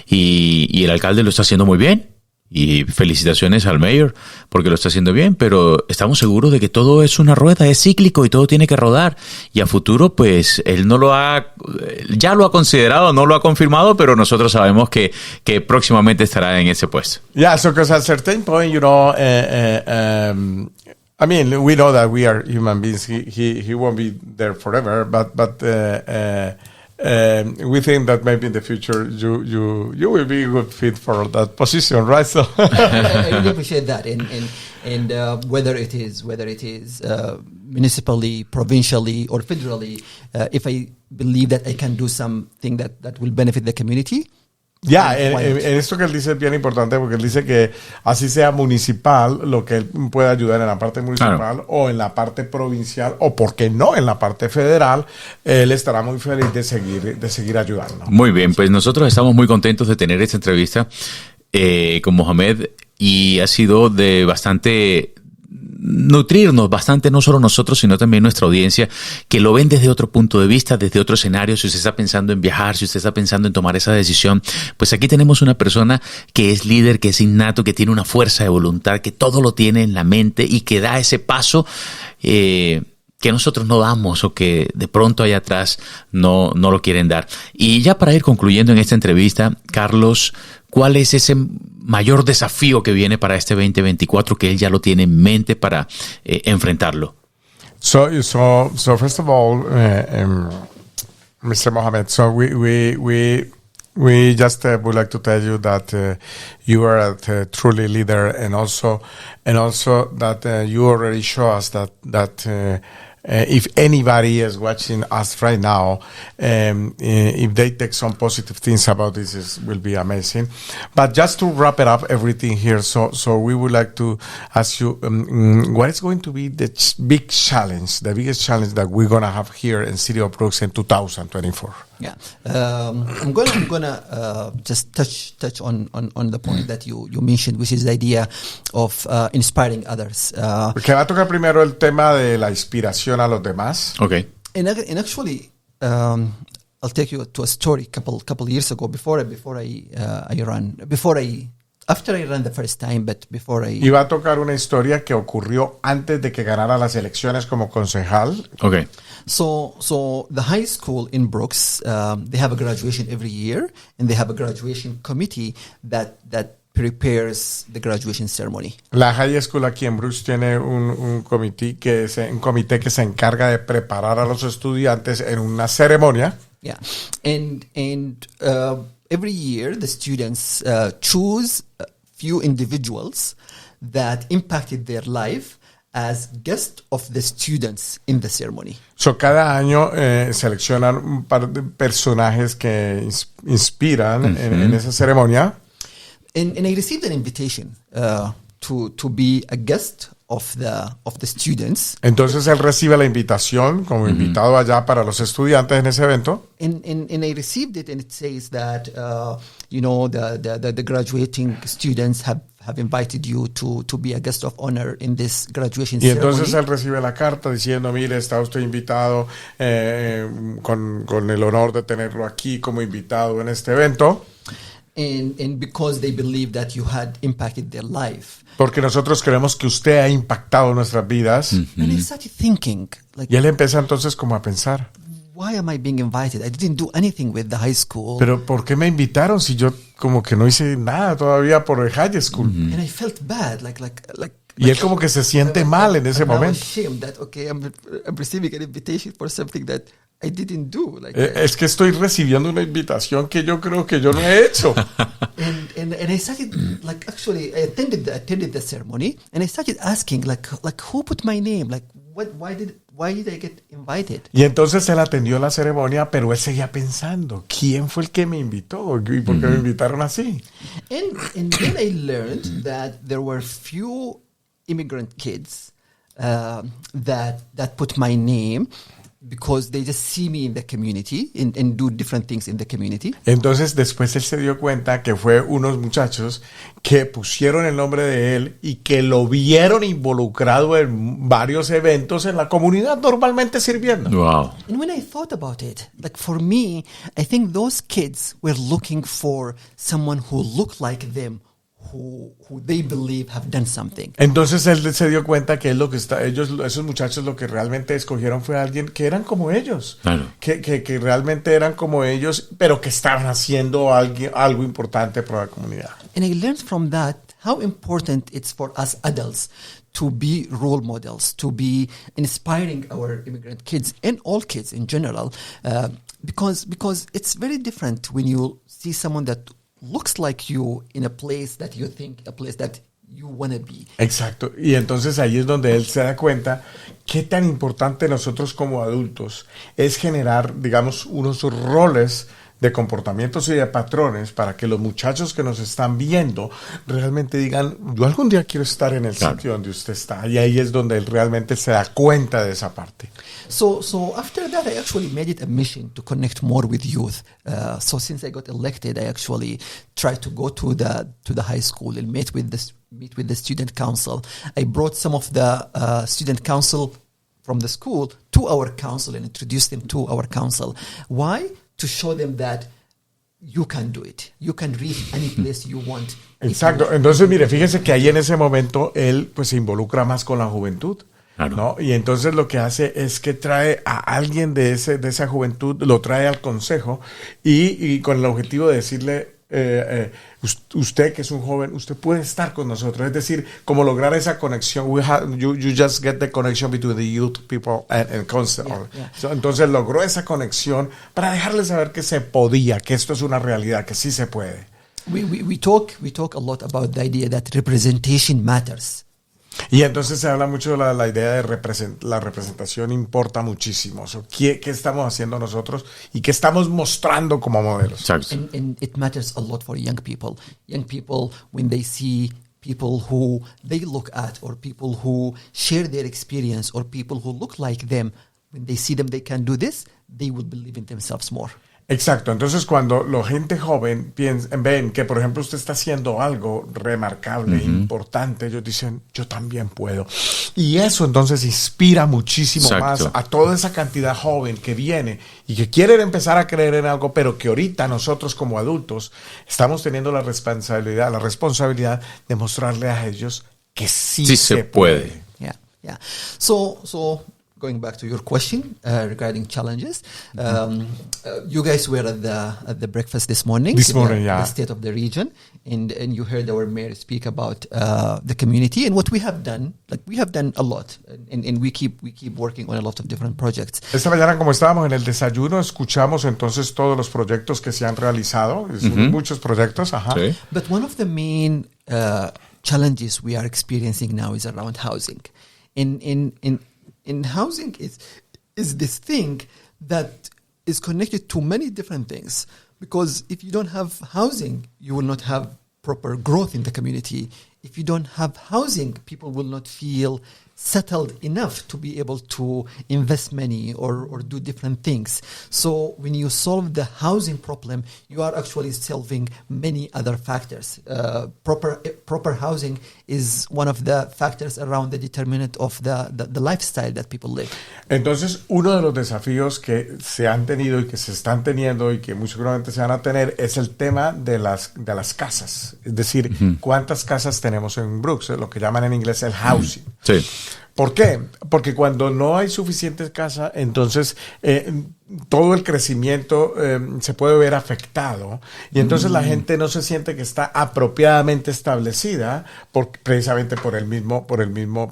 Y el alcalde lo está haciendo muy bien. Y felicitaciones al mayor porque lo está haciendo bien, pero estamos seguros de que todo es una rueda, es cíclico y todo tiene que rodar. Y a futuro, pues, él ya lo ha considerado, no lo ha confirmado, pero nosotros sabemos que próximamente estará en ese puesto. Yeah, so because at a certain point, I mean, we know that we are human beings. He won't be there forever, but we think that maybe in the future you will be a good fit for that position, right? So I really appreciate that, and whether it is municipally, provincially, or federally, if I believe that I can do something that will benefit the community. Ya, en esto que él dice es bien importante, porque él dice que así sea municipal, lo que él puede ayudar en la parte municipal, claro, o en la parte provincial, o por qué no en la parte federal, él estará muy feliz de seguir ayudando. Muy bien, pues nosotros estamos muy contentos de tener esta entrevista con Mohammed, y ha sido de bastante nutrirnos bastante, no solo nosotros, sino también nuestra audiencia, que lo ven desde otro punto de vista, desde otro escenario. Si usted está pensando en viajar, si usted está pensando en tomar esa decisión, pues aquí tenemos una persona que es líder, que es innato, que tiene una fuerza de voluntad, que todo lo tiene en la mente y que da ese paso que nosotros no damos, o que de pronto allá atrás no lo quieren dar. Y ya para ir concluyendo en esta entrevista, Carlos, ¿cuál es ese mayor desafío que viene para este 2024 que él ya lo tiene en mente para enfrentarlo? So first of all, Mr. Mohammed, so we just would like to tell you that you are a truly leader, and also that you already show us that if anybody is watching us right now, if they take some positive things about this, will be amazing. But just to wrap it up, everything here, so we would like to ask you, what is going to be the biggest challenge that we're going to have here in City of Brooks in 2024? Yeah, I'm gonna just touch on the point that you mentioned, which is the idea of inspiring others. Porque va a tocar primero el tema de la inspiración a los demás. Okay. And actually, I'll take you to a story couple years ago before I after I ran the first time, but before I... Y va a tocar una historia que ocurrió antes de que ganara las elecciones como concejal. Okay. So the high school in Brooks, they have a graduation every year, and they have a graduation committee that prepares the graduation ceremony. La high school aquí en Brooks tiene un comité que se encarga de preparar a los estudiantes en una ceremonia. Yeah, and every year the students choose a few individuals that impacted their life as guests of the students in the ceremony. So cada año seleccionan un par de personajes que inspiran en esa ceremonia. And I received an invitation to be a guest of the students. Entonces él recibe la invitación como invitado allá para los estudiantes en ese evento. And I received it, and it says that the graduating students have invited you to be a guest of honor in this graduation Y ceremony. entonces él recibe la carta diciendo, mire, está usted invitado con el honor de tenerlo aquí como invitado en este evento. And because they believe that you had impacted their life. Porque nosotros creemos que usted ha impactado nuestras vidas. And I started thinking, like, Y él empieza entonces como a pensar, why am I being invited? I didn't do anything with the high school. pero ¿por qué me invitaron si yo como que no hice nada todavía por el high school? And I felt bad, like Y él como que se siente mal en ese I was momento. ashamed that I'm receiving an invitation for something that I didn't do. Es que estoy recibiendo una invitación que yo creo que yo no he hecho. And I started actually I attended the ceremony, and I started asking like who put my name, like why did I get invited? Y entonces él atendió la ceremonia, pero él seguía pensando, ¿quién fue el que me invitó? ¿Y por qué me invitaron así? And then I learned that there were few immigrant kids that put my name because they just see me in the community and do different things in the community. Entonces después él se dio cuenta que fue unos muchachos que pusieron el nombre de él y que lo vieron involucrado en varios eventos en la comunidad, normalmente sirviendo. Wow. And when I thought about it, like for me, I think those kids were looking for someone who looked like them, who they believe have done something. Entonces él se dio cuenta que esos muchachos lo que realmente escogieron fue alguien que eran como ellos, Claro. que realmente eran como ellos, pero que estaban haciendo algo importante para la comunidad. And I learned from that how important it's for us adults to be role models, to be inspiring our immigrant kids and all kids in general, because it's very different when you see someone that looks like you in a place that you think, a place that you want to be. Exacto. Y entonces ahí es donde él se da cuenta qué tan importante nosotros como adultos es generar, digamos, unos roles de comportamientos y de patrones para que los muchachos que nos están viendo realmente digan, yo algún día quiero estar en el sitio donde usted está. Y ahí es donde él realmente se da cuenta de esa parte. So after that, I actually made it a mission to connect more with youth. So since I got elected, I actually tried to go to the high school and meet with the student council. I brought some of the student council from the school to our council and introduced them to our council. Why? To show them that you can do it. You can reach any place you want. Exacto. Entonces, mire, fíjese que ahí en ese momento él pues se involucra más con la juventud. Claro. ¿No? Y entonces lo que hace es que trae a alguien de esa juventud, lo trae al consejo y con el objetivo de decirle, usted que es un joven, usted puede estar con nosotros. Es decir, como lograr esa conexión. You just get the connection between the youth people and council. Yeah. So, entonces logró esa conexión para dejarles saber que se podía, que esto es una realidad, que sí se puede. We talk a lot about the idea that representation matters. Y entonces se habla mucho de la idea de la representación importa muchísimo. So, ¿qué estamos haciendo nosotros y qué estamos mostrando como modelos? Exacto. And it matters a lot for young people. Young people, when they see people who they look at or people who share their experience or people who look like them, when they see them, they can do this, they will believe in themselves more. Exacto, entonces cuando la gente joven ven que, por ejemplo, usted está haciendo algo remarcable, importante, ellos dicen, yo también puedo. Y eso entonces inspira muchísimo Exacto. más a toda esa cantidad joven que viene y que quieren empezar a creer en algo, pero que ahorita nosotros como adultos estamos teniendo la responsabilidad de mostrarle a ellos que sí se puede. Yeah. So going back to your question regarding challenges, you guys were at the breakfast this morning. The state of the region, and you heard our mayor speak about the community and what we have done. Like we have done a lot, and we keep working on a lot of different projects. Esta mañana, como estábamos en el desayuno, escuchamos entonces todos los proyectos que se han realizado. Muchos proyectos. Ajá. Sí. But one of the main challenges we are experiencing now is around housing. In housing is this thing that is connected to many different things, because if you don't have housing, you will not have proper growth in the community. If you don't have housing, people will not feel settled enough to be able to invest money or do different things. So when you solve the housing problem, you are actually solving many other factors. Proper housing is one of the factors around the determinant of the lifestyle that people live. Entonces, uno de los desafíos que se han tenido y que se están teniendo y que muy seguramente se van a tener es el tema de las casas. Es decir, ¿cuántas casas tenemos en Brooks? Lo que llaman en inglés el housing. Sí. ¿Por qué? Porque cuando no hay suficientes casas, entonces todo el crecimiento se puede ver afectado y entonces la gente no se siente que está apropiadamente establecida precisamente por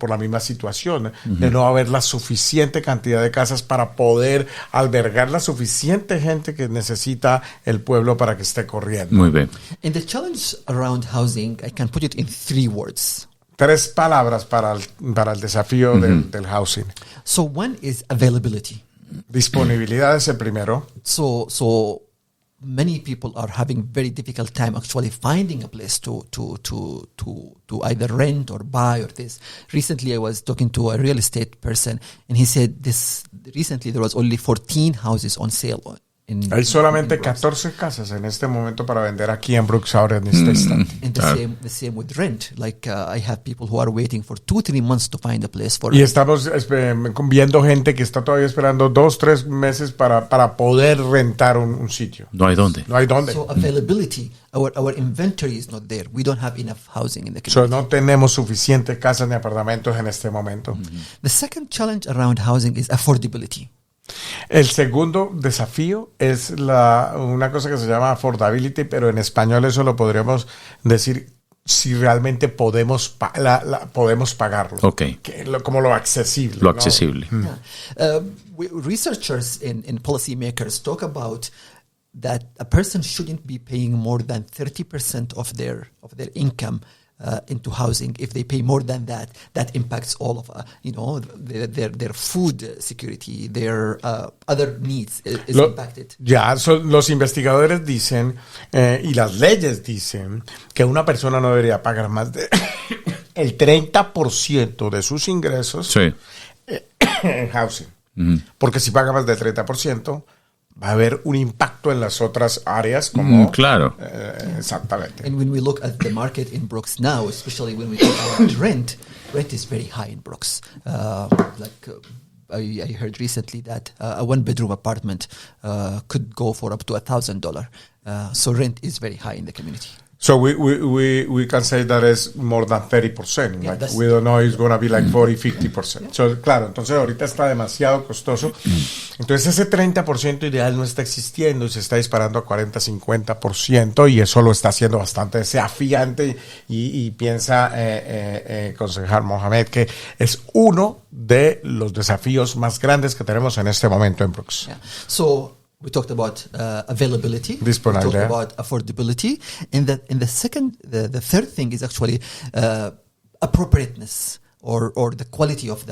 la misma situación de no haber la suficiente cantidad de casas para poder albergar la suficiente gente que necesita el pueblo para que esté corriendo. Muy bien. And the challenge around housing, I can put it in 3 words. 3 palabras para el desafío del housing. So one is availability. Disponibilidad es el primero. So many people are having very difficult time actually finding a place to either rent or buy or this. Recently, I was talking to a real estate person, and he said recently there was only 14 houses on sale. Hay solamente 14 casas en este momento para vender aquí en Brooks ahora en este instante. And the same with rent. Like I have people who are waiting for 2-3 months to find a place for y rent. Estamos viendo gente que está todavía esperando 2-3 meses para poder rentar un sitio. No hay dónde. So availability, our inventory is not there. We don't have enough housing in the community. No tenemos suficientes casas ni apartamentos en este momento. The second challenge around housing is affordability. El segundo desafío es una cosa que se llama affordability, pero en español eso lo podríamos decir si realmente podemos pagarlo. Okay. Como lo accesible. Lo accesible. Researchers and policymakers talk about that a person shouldn't be paying more than 30% of their income into housing. If they pay more than that impacts all of their food security, their other needs is impacted. Los investigadores dicen y las leyes dicen que una persona no debería pagar más de el 30% de sus ingresos en housing. Porque si paga más del 30%, va a haber un impacto en las otras áreas como... claro. Exactamente. And when we look at the market in Brooks now, especially when we talk about rent is very high in Brooks. I heard recently that a 1-bedroom apartment could go for up to $1,000. So rent is very high in the community. So we can say that is more than 30%. Yeah, like we don't know it's going to be like 40-50%. Yeah. So, claro, entonces ahorita está demasiado costoso. Entonces ese 30% ideal no está existiendo y se está disparando a 40-50% y eso lo está haciendo bastante desafiante y piensa concejal Mohammed que es uno de los desafíos más grandes que tenemos en este momento en Brooks. Yeah. So we talked about availability. We talked about affordability, and the third thing is actually appropriateness or the quality of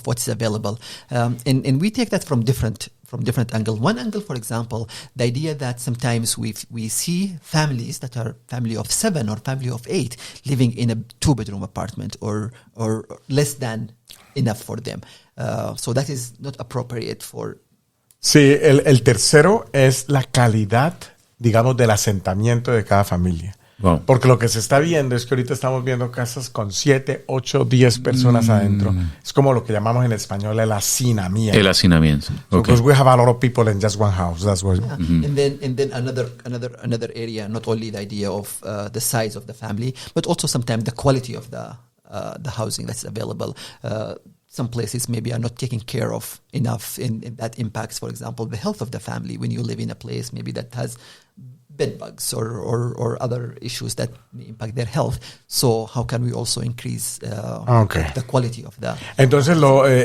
what is available, and we take that from different angles. One angle, for example, the idea that sometimes we see families that are family of 7 or family of 8 living in a 2-bedroom apartment or less than enough for them. So that is not appropriate for Sí, el tercero es la calidad, digamos, del asentamiento de cada familia. Wow. Porque lo que se está viendo es que ahorita estamos viendo casas con 7, 8, 10 personas adentro. Es como lo que llamamos en español el hacinamiento. El hacinamiento. So, Okay. because we have a lot of people in just one house. That's what. Yeah. And then another area, not only the idea of the size of the family, but also sometimes the quality of the housing that's available. Some places maybe are not taken care of enough, and that impacts, for example, the health of the family. When you live in a place maybe that has bed bugs or other issues that may impact their health. So how can we also increase the quality of the... Entonces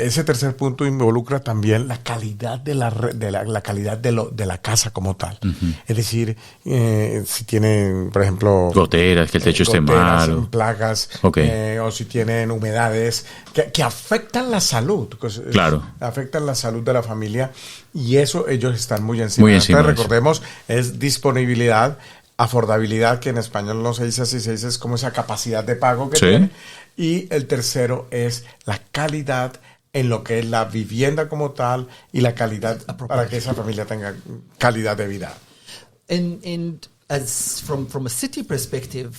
ese tercer punto involucra también la calidad de la calidad de la casa como tal. Es decir, si tienen, por ejemplo, goteras, que el techo esté malo, plagas, o si tienen humedades que afectan la salud. Claro. Afectan la salud de la familia, y eso ellos están muy encima. Muy encima. Entonces, recordemos, es disponibilidad, afordabilidad, que en español no se dice así, se dice es como esa capacidad de pago que tiene. Y el tercero es la calidad en lo que es la vivienda como tal, y la calidad para que esa familia tenga calidad de vida. And as from a city perspective,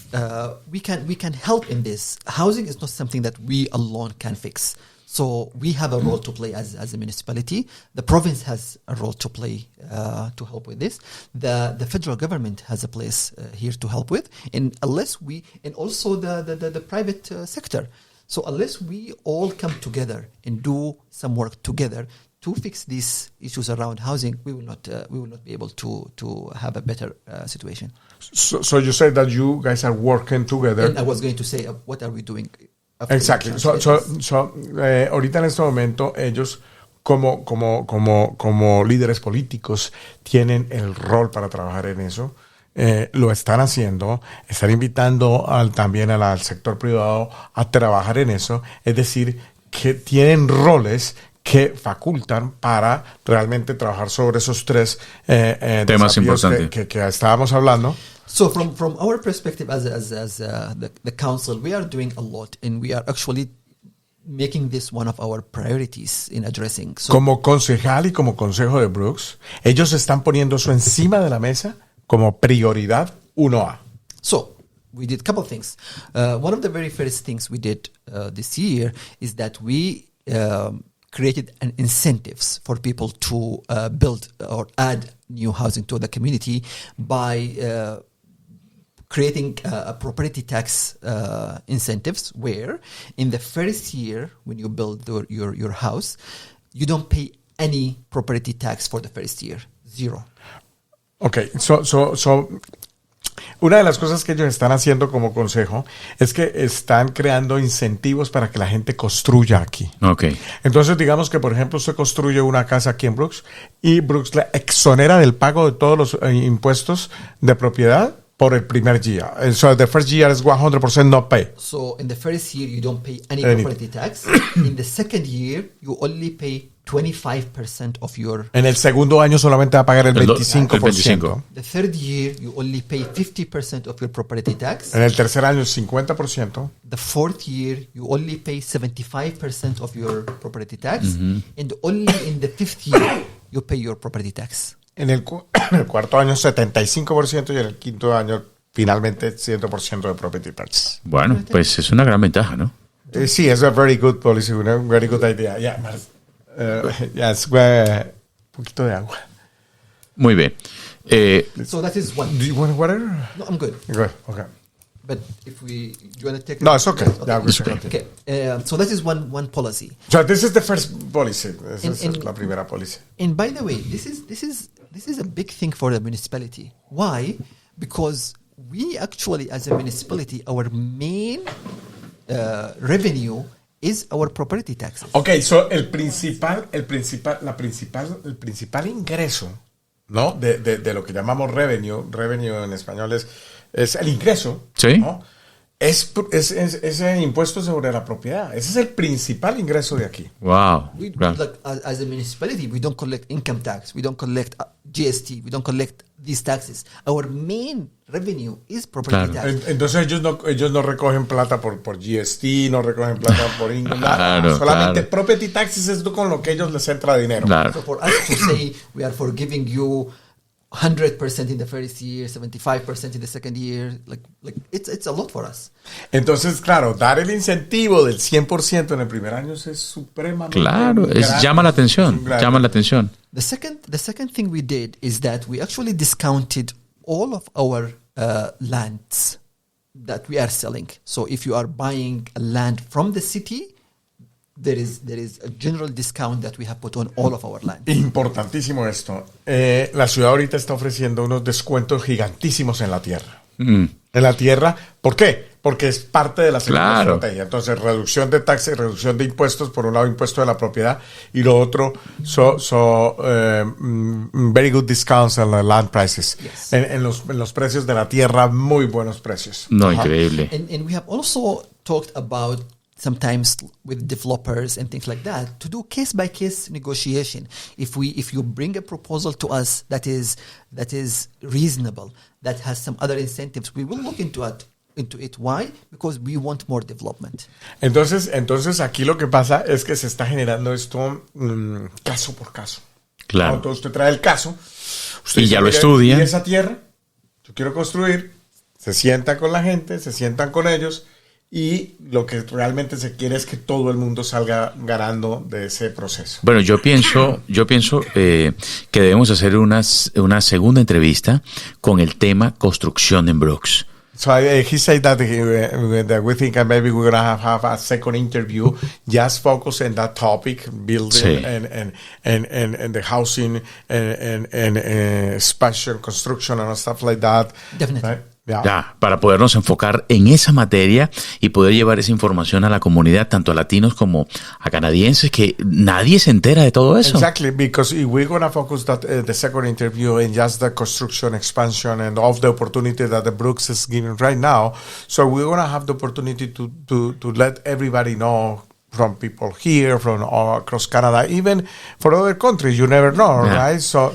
we can help in this. Housing is not something that we alone can fix. So we have a role to play as a municipality. The province has a role to play to help with this. The federal government has a place here to help with, and also the private sector. So unless we all come together and do some work together to fix these issues around housing, we will not be able to have a better situation. So you say that you guys are working together. And I was going to say, what are we doing? Exactly. Ahorita en este momento ellos como líderes políticos tienen el rol para trabajar en eso. Lo están haciendo, están invitando también al sector privado a trabajar en eso. Es decir, que tienen roles que facultan para realmente trabajar sobre esos tres temas importantes que estábamos hablando. So from our perspective as the council, we are doing a lot, and we are actually making this one of our priorities in addressing. So, como concejal y como consejo de Brooks, ellos están poniendo eso encima de la mesa como prioridad 1A. So we did a couple of things. One of the very first things we did this year is that we created an incentives for people to build or add new housing to the community by creating a property tax incentives, where in the first year when you build your house, you don't pay any property tax for the first year, zero. Okay, so una de las cosas que ellos están haciendo como consejo es que están creando incentivos para que la gente construya aquí. Okay. Entonces, digamos que, por ejemplo, usted construye una casa aquí en Brooks y Brooks le exonera del pago de todos los impuestos de propiedad por el primer year. So the first year is 100% no pay. So in the first year you don't pay any property tax. In the second year you only pay 25% of your... En el segundo año solamente va a pagar el 25%. The third year you only pay 50% of your property tax. En el tercer año el 50%. The fourth year you only pay 75% of your property tax. And only in the fifth year you pay your property tax. En el cuarto año 75% y en el quinto año finalmente 100% de property tax. Bueno, pues es una gran ventaja, ¿no? Sí, es a very good policy, una very good idea. Es un poquito de agua. Muy bien. So that is one. Do you want water? No, I'm good. Good, okay. But if do you want to take... No, it's okay. Okay. So that is one policy. So this is the first policy. Esa es la primera policy. And by the way, this is a big thing for the municipality. Why? Because we actually, as a municipality, our main revenue is our property taxes. Okay, so el principal ingreso, ¿no? De lo que llamamos revenue en español es el ingreso, ¿sí? ¿no? es ese impuesto sobre la propiedad. Ese es el principal ingreso de aquí. Wow. Like, as a municipality, we don't collect income tax, we don't collect GST, we don't collect these taxes. Our main revenue is property tax. Entonces ellos no recogen plata por GST, no recogen plata por nada. Solamente property taxes es con lo que ellos les entra dinero. Claro. So for us to say we are forgiving you 100% in the first year, 75% in the second year, like it's a lot for us. Entonces, claro, dar el incentivo del 100% en el primer año es supremamente llama la atención, The second thing we did is that we actually discounted all of our lands that we are selling. So if you are buying a land from the city, there is a general discount that we have put on all of our land. Importantísimo esto. La ciudad ahorita está ofreciendo unos descuentos gigantísimos en la tierra. En la tierra, ¿por qué? Porque es parte de la segunda estrategia. Entonces, reducción de taxes, reducción de impuestos, por un lado impuesto de la propiedad, y lo otro, very good discounts on the land prices. Yes. En los precios de la tierra, muy buenos precios. No, increíble. And we have also talked about sometimes with developers and things like that, to do case-by-case negotiation. If you bring a proposal to us that is reasonable, that has some other incentives, we will look into it. Why? Because we want more development. Entonces aquí lo que pasa es que se está generando esto caso por caso. Claro. Entonces usted trae el caso, usted y ya lo estudia. Y esa tierra, yo quiero construir, se sienta con la gente, se sientan con ellos, y lo que realmente se quiere es que todo el mundo salga ganando de ese proceso. Bueno, yo pienso que debemos hacer una segunda entrevista con el tema construcción en Brooks. So he said that we think maybe we're going to have a second interview just focus on that topic, building and the housing and special construction and stuff like that. Definitely. Right? Ya, para podernos enfocar en esa materia y poder llevar esa información a la comunidad, tanto a latinos como a canadienses, que nadie se entera de todo eso. Exactly, because we're going to focus the second interview in just the construction expansion and of the opportunity that the Brooks is giving right now. So we're going to have the opportunity to let everybody know, from people here, from all across Canada, even for other countries, you never know, right? So,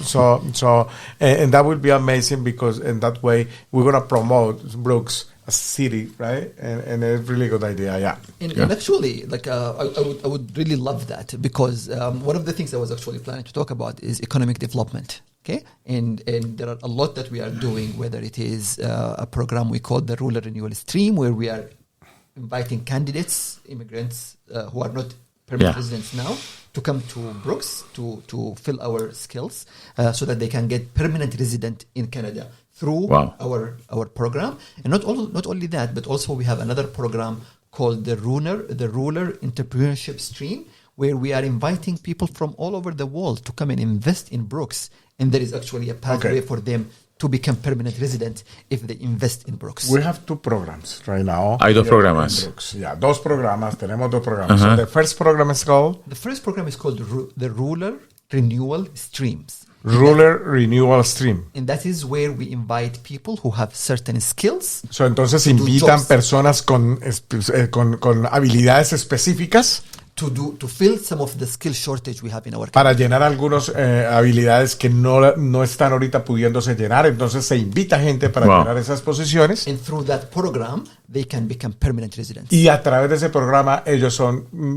and that will be amazing because in that way we're gonna promote Brooks as a city, right? And it's a really good idea, yeah. And actually, like I would really love that because one of the things I was actually planning to talk about is economic development. Okay, and there are a lot that we are doing, whether it is a program we call the Rural Renewal Stream, where we are inviting candidates, immigrants who are not permanent residents now, to come to Brooks to fill our skills so that they can get permanent resident in Canada through our program. And not only that, but also we have another program called the Ruler Entrepreneurship Stream, where we are inviting people from all over the world to come and invest in Brooks. And there is actually a pathway for them to become permanent resident if they invest in Brooks. We have two programs right now. Hay dos programas. Dos programas. Tenemos dos programas. So the first program is called? The first program is called the Ruler Renewal Streams. Ruler Renewal Stream. And that is where we invite people who have certain skills. So entonces invitan personas con habilidades específicas. To fill some of the skill shortage we have in our country. Para llenar algunas habilidades que no están ahorita pudiéndose llenar, entonces se invita gente para llenar esas posiciones. And through that program, they can become permanent residents. Y a través de ese programa ellos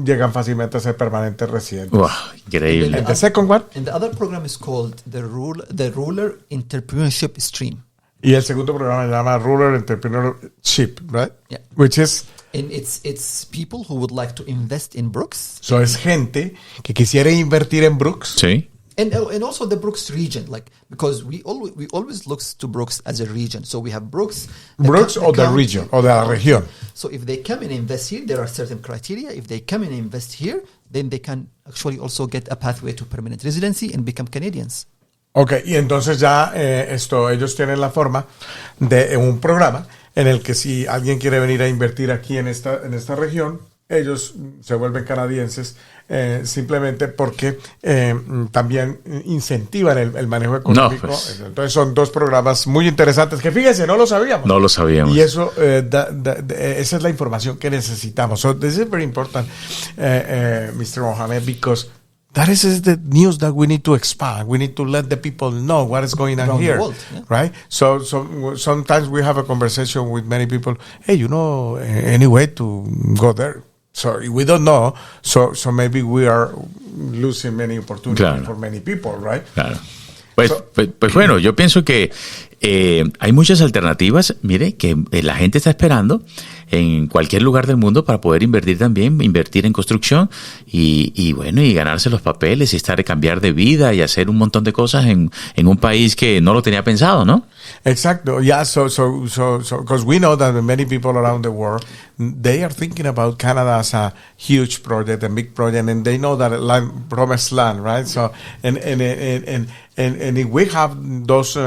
llegan fácilmente a ser permanentes residentes. Wow, increíble. And the second one? And the other program is called the Ruler Entrepreneurship Stream. Y el segundo programa se llama Rural Entrepreneurship, right? Yeah. Which is? And it's people who would like to invest in Brooks. So es gente que quisiera invertir en Brooks. Sí. And also the Brooks region, like, because we always look to Brooks as a region. So we have Brooks or the region, or the región. So if they come and invest here, there are certain criteria. If they come and invest here, then they can actually also get a pathway to permanent residency and become Canadians. Okay, y entonces ya ellos tienen la forma de un programa en el que si alguien quiere venir a invertir aquí en esta región, ellos se vuelven canadienses simplemente porque también incentivan el manejo económico. No, pues. Entonces son dos programas muy interesantes que fíjense, no lo sabíamos. No lo sabíamos. Y eso, esa es la información que necesitamos. So this is very important, Mr. Mohammed, because that is the news that we need to expand. We need to let the people know what is going on Around here, the world, yeah. right? So sometimes we have a conversation with many people. Hey, you know any way to go there? So we don't know. So maybe we are losing many opportunities for many people, right? Claro. Pues bueno, yo pienso que hay muchas alternativas, mire, que la gente está esperando en cualquier lugar del mundo para poder invertir en construcción y bueno, y ganarse los papeles y cambiar de vida y hacer un montón de cosas en un país que no lo tenía pensado, ¿no? Exacto. Yeah. So, because we know that many people around the world, they are thinking about Canada as a huge project, a big project, and they know that promised land, right? So, and if we have those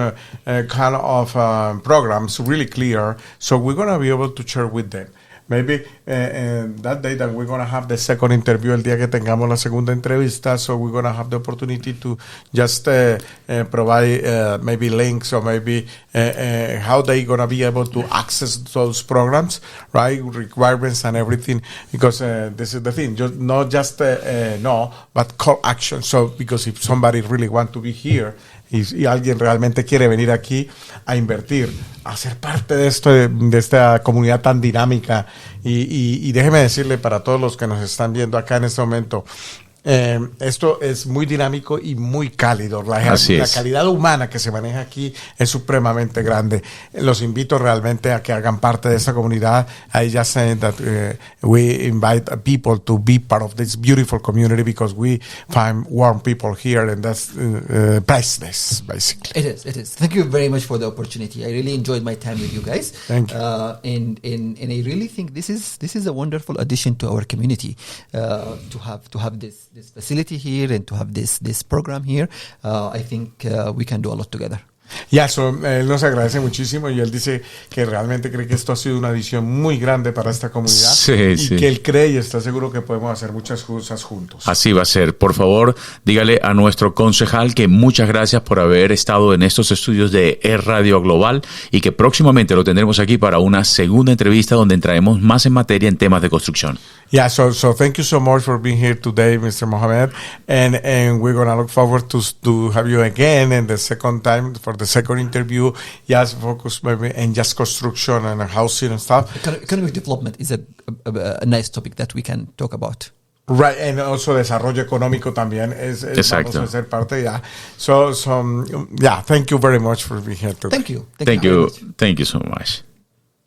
kind of programs really clear, so we're going to be able to share with them. Maybe that day that we're going to have the second interview, el día que tengamos la segunda entrevista, so we're going to have the opportunity to just provide maybe links or maybe how they're going to be able to access those programs, right? Requirements and everything, because this is the thing, not just no, but call action. So, because if somebody really want to be here, y alguien realmente quiere venir aquí a invertir, a ser parte de esto, de esta comunidad tan dinámica, y déjeme decirle para todos los que nos están viendo acá en este momento, esto es muy dinámico y muy cálido. La calidad humana que se maneja aquí es supremamente grande. Los invito realmente a que hagan parte de esta comunidad. I just saying that we invite people to be part of this beautiful community because we find warm people here, and that's priceless, basically. It is. Thank you very much for the opportunity. I really enjoyed my time with you guys. Thank you. And I really think this is a wonderful addition to our community to have this facility here and to have this program here. I think we can do a lot together. Ya, él nos agradece muchísimo y él dice que realmente cree que esto ha sido una adición muy grande para esta comunidad que él cree y está seguro que podemos hacer muchas cosas juntos. Así va a ser. Por favor, dígale a nuestro concejal que muchas gracias por haber estado en estos estudios de eRadioGlobal y que próximamente lo tendremos aquí para una segunda entrevista donde entraremos más en materia en temas de construcción. Yeah, so thank you so much for being here today, Mr. Mohammed, and we're gonna look forward to have you again and the second time for the second interview. Just focus maybe in just construction and housing and stuff. Economic development is a nice topic that we can talk about. Right, and also desarrollo económico también es vamos a ser parte ya. So yeah, thank you very much for being here today. Thank you. Thank you so much.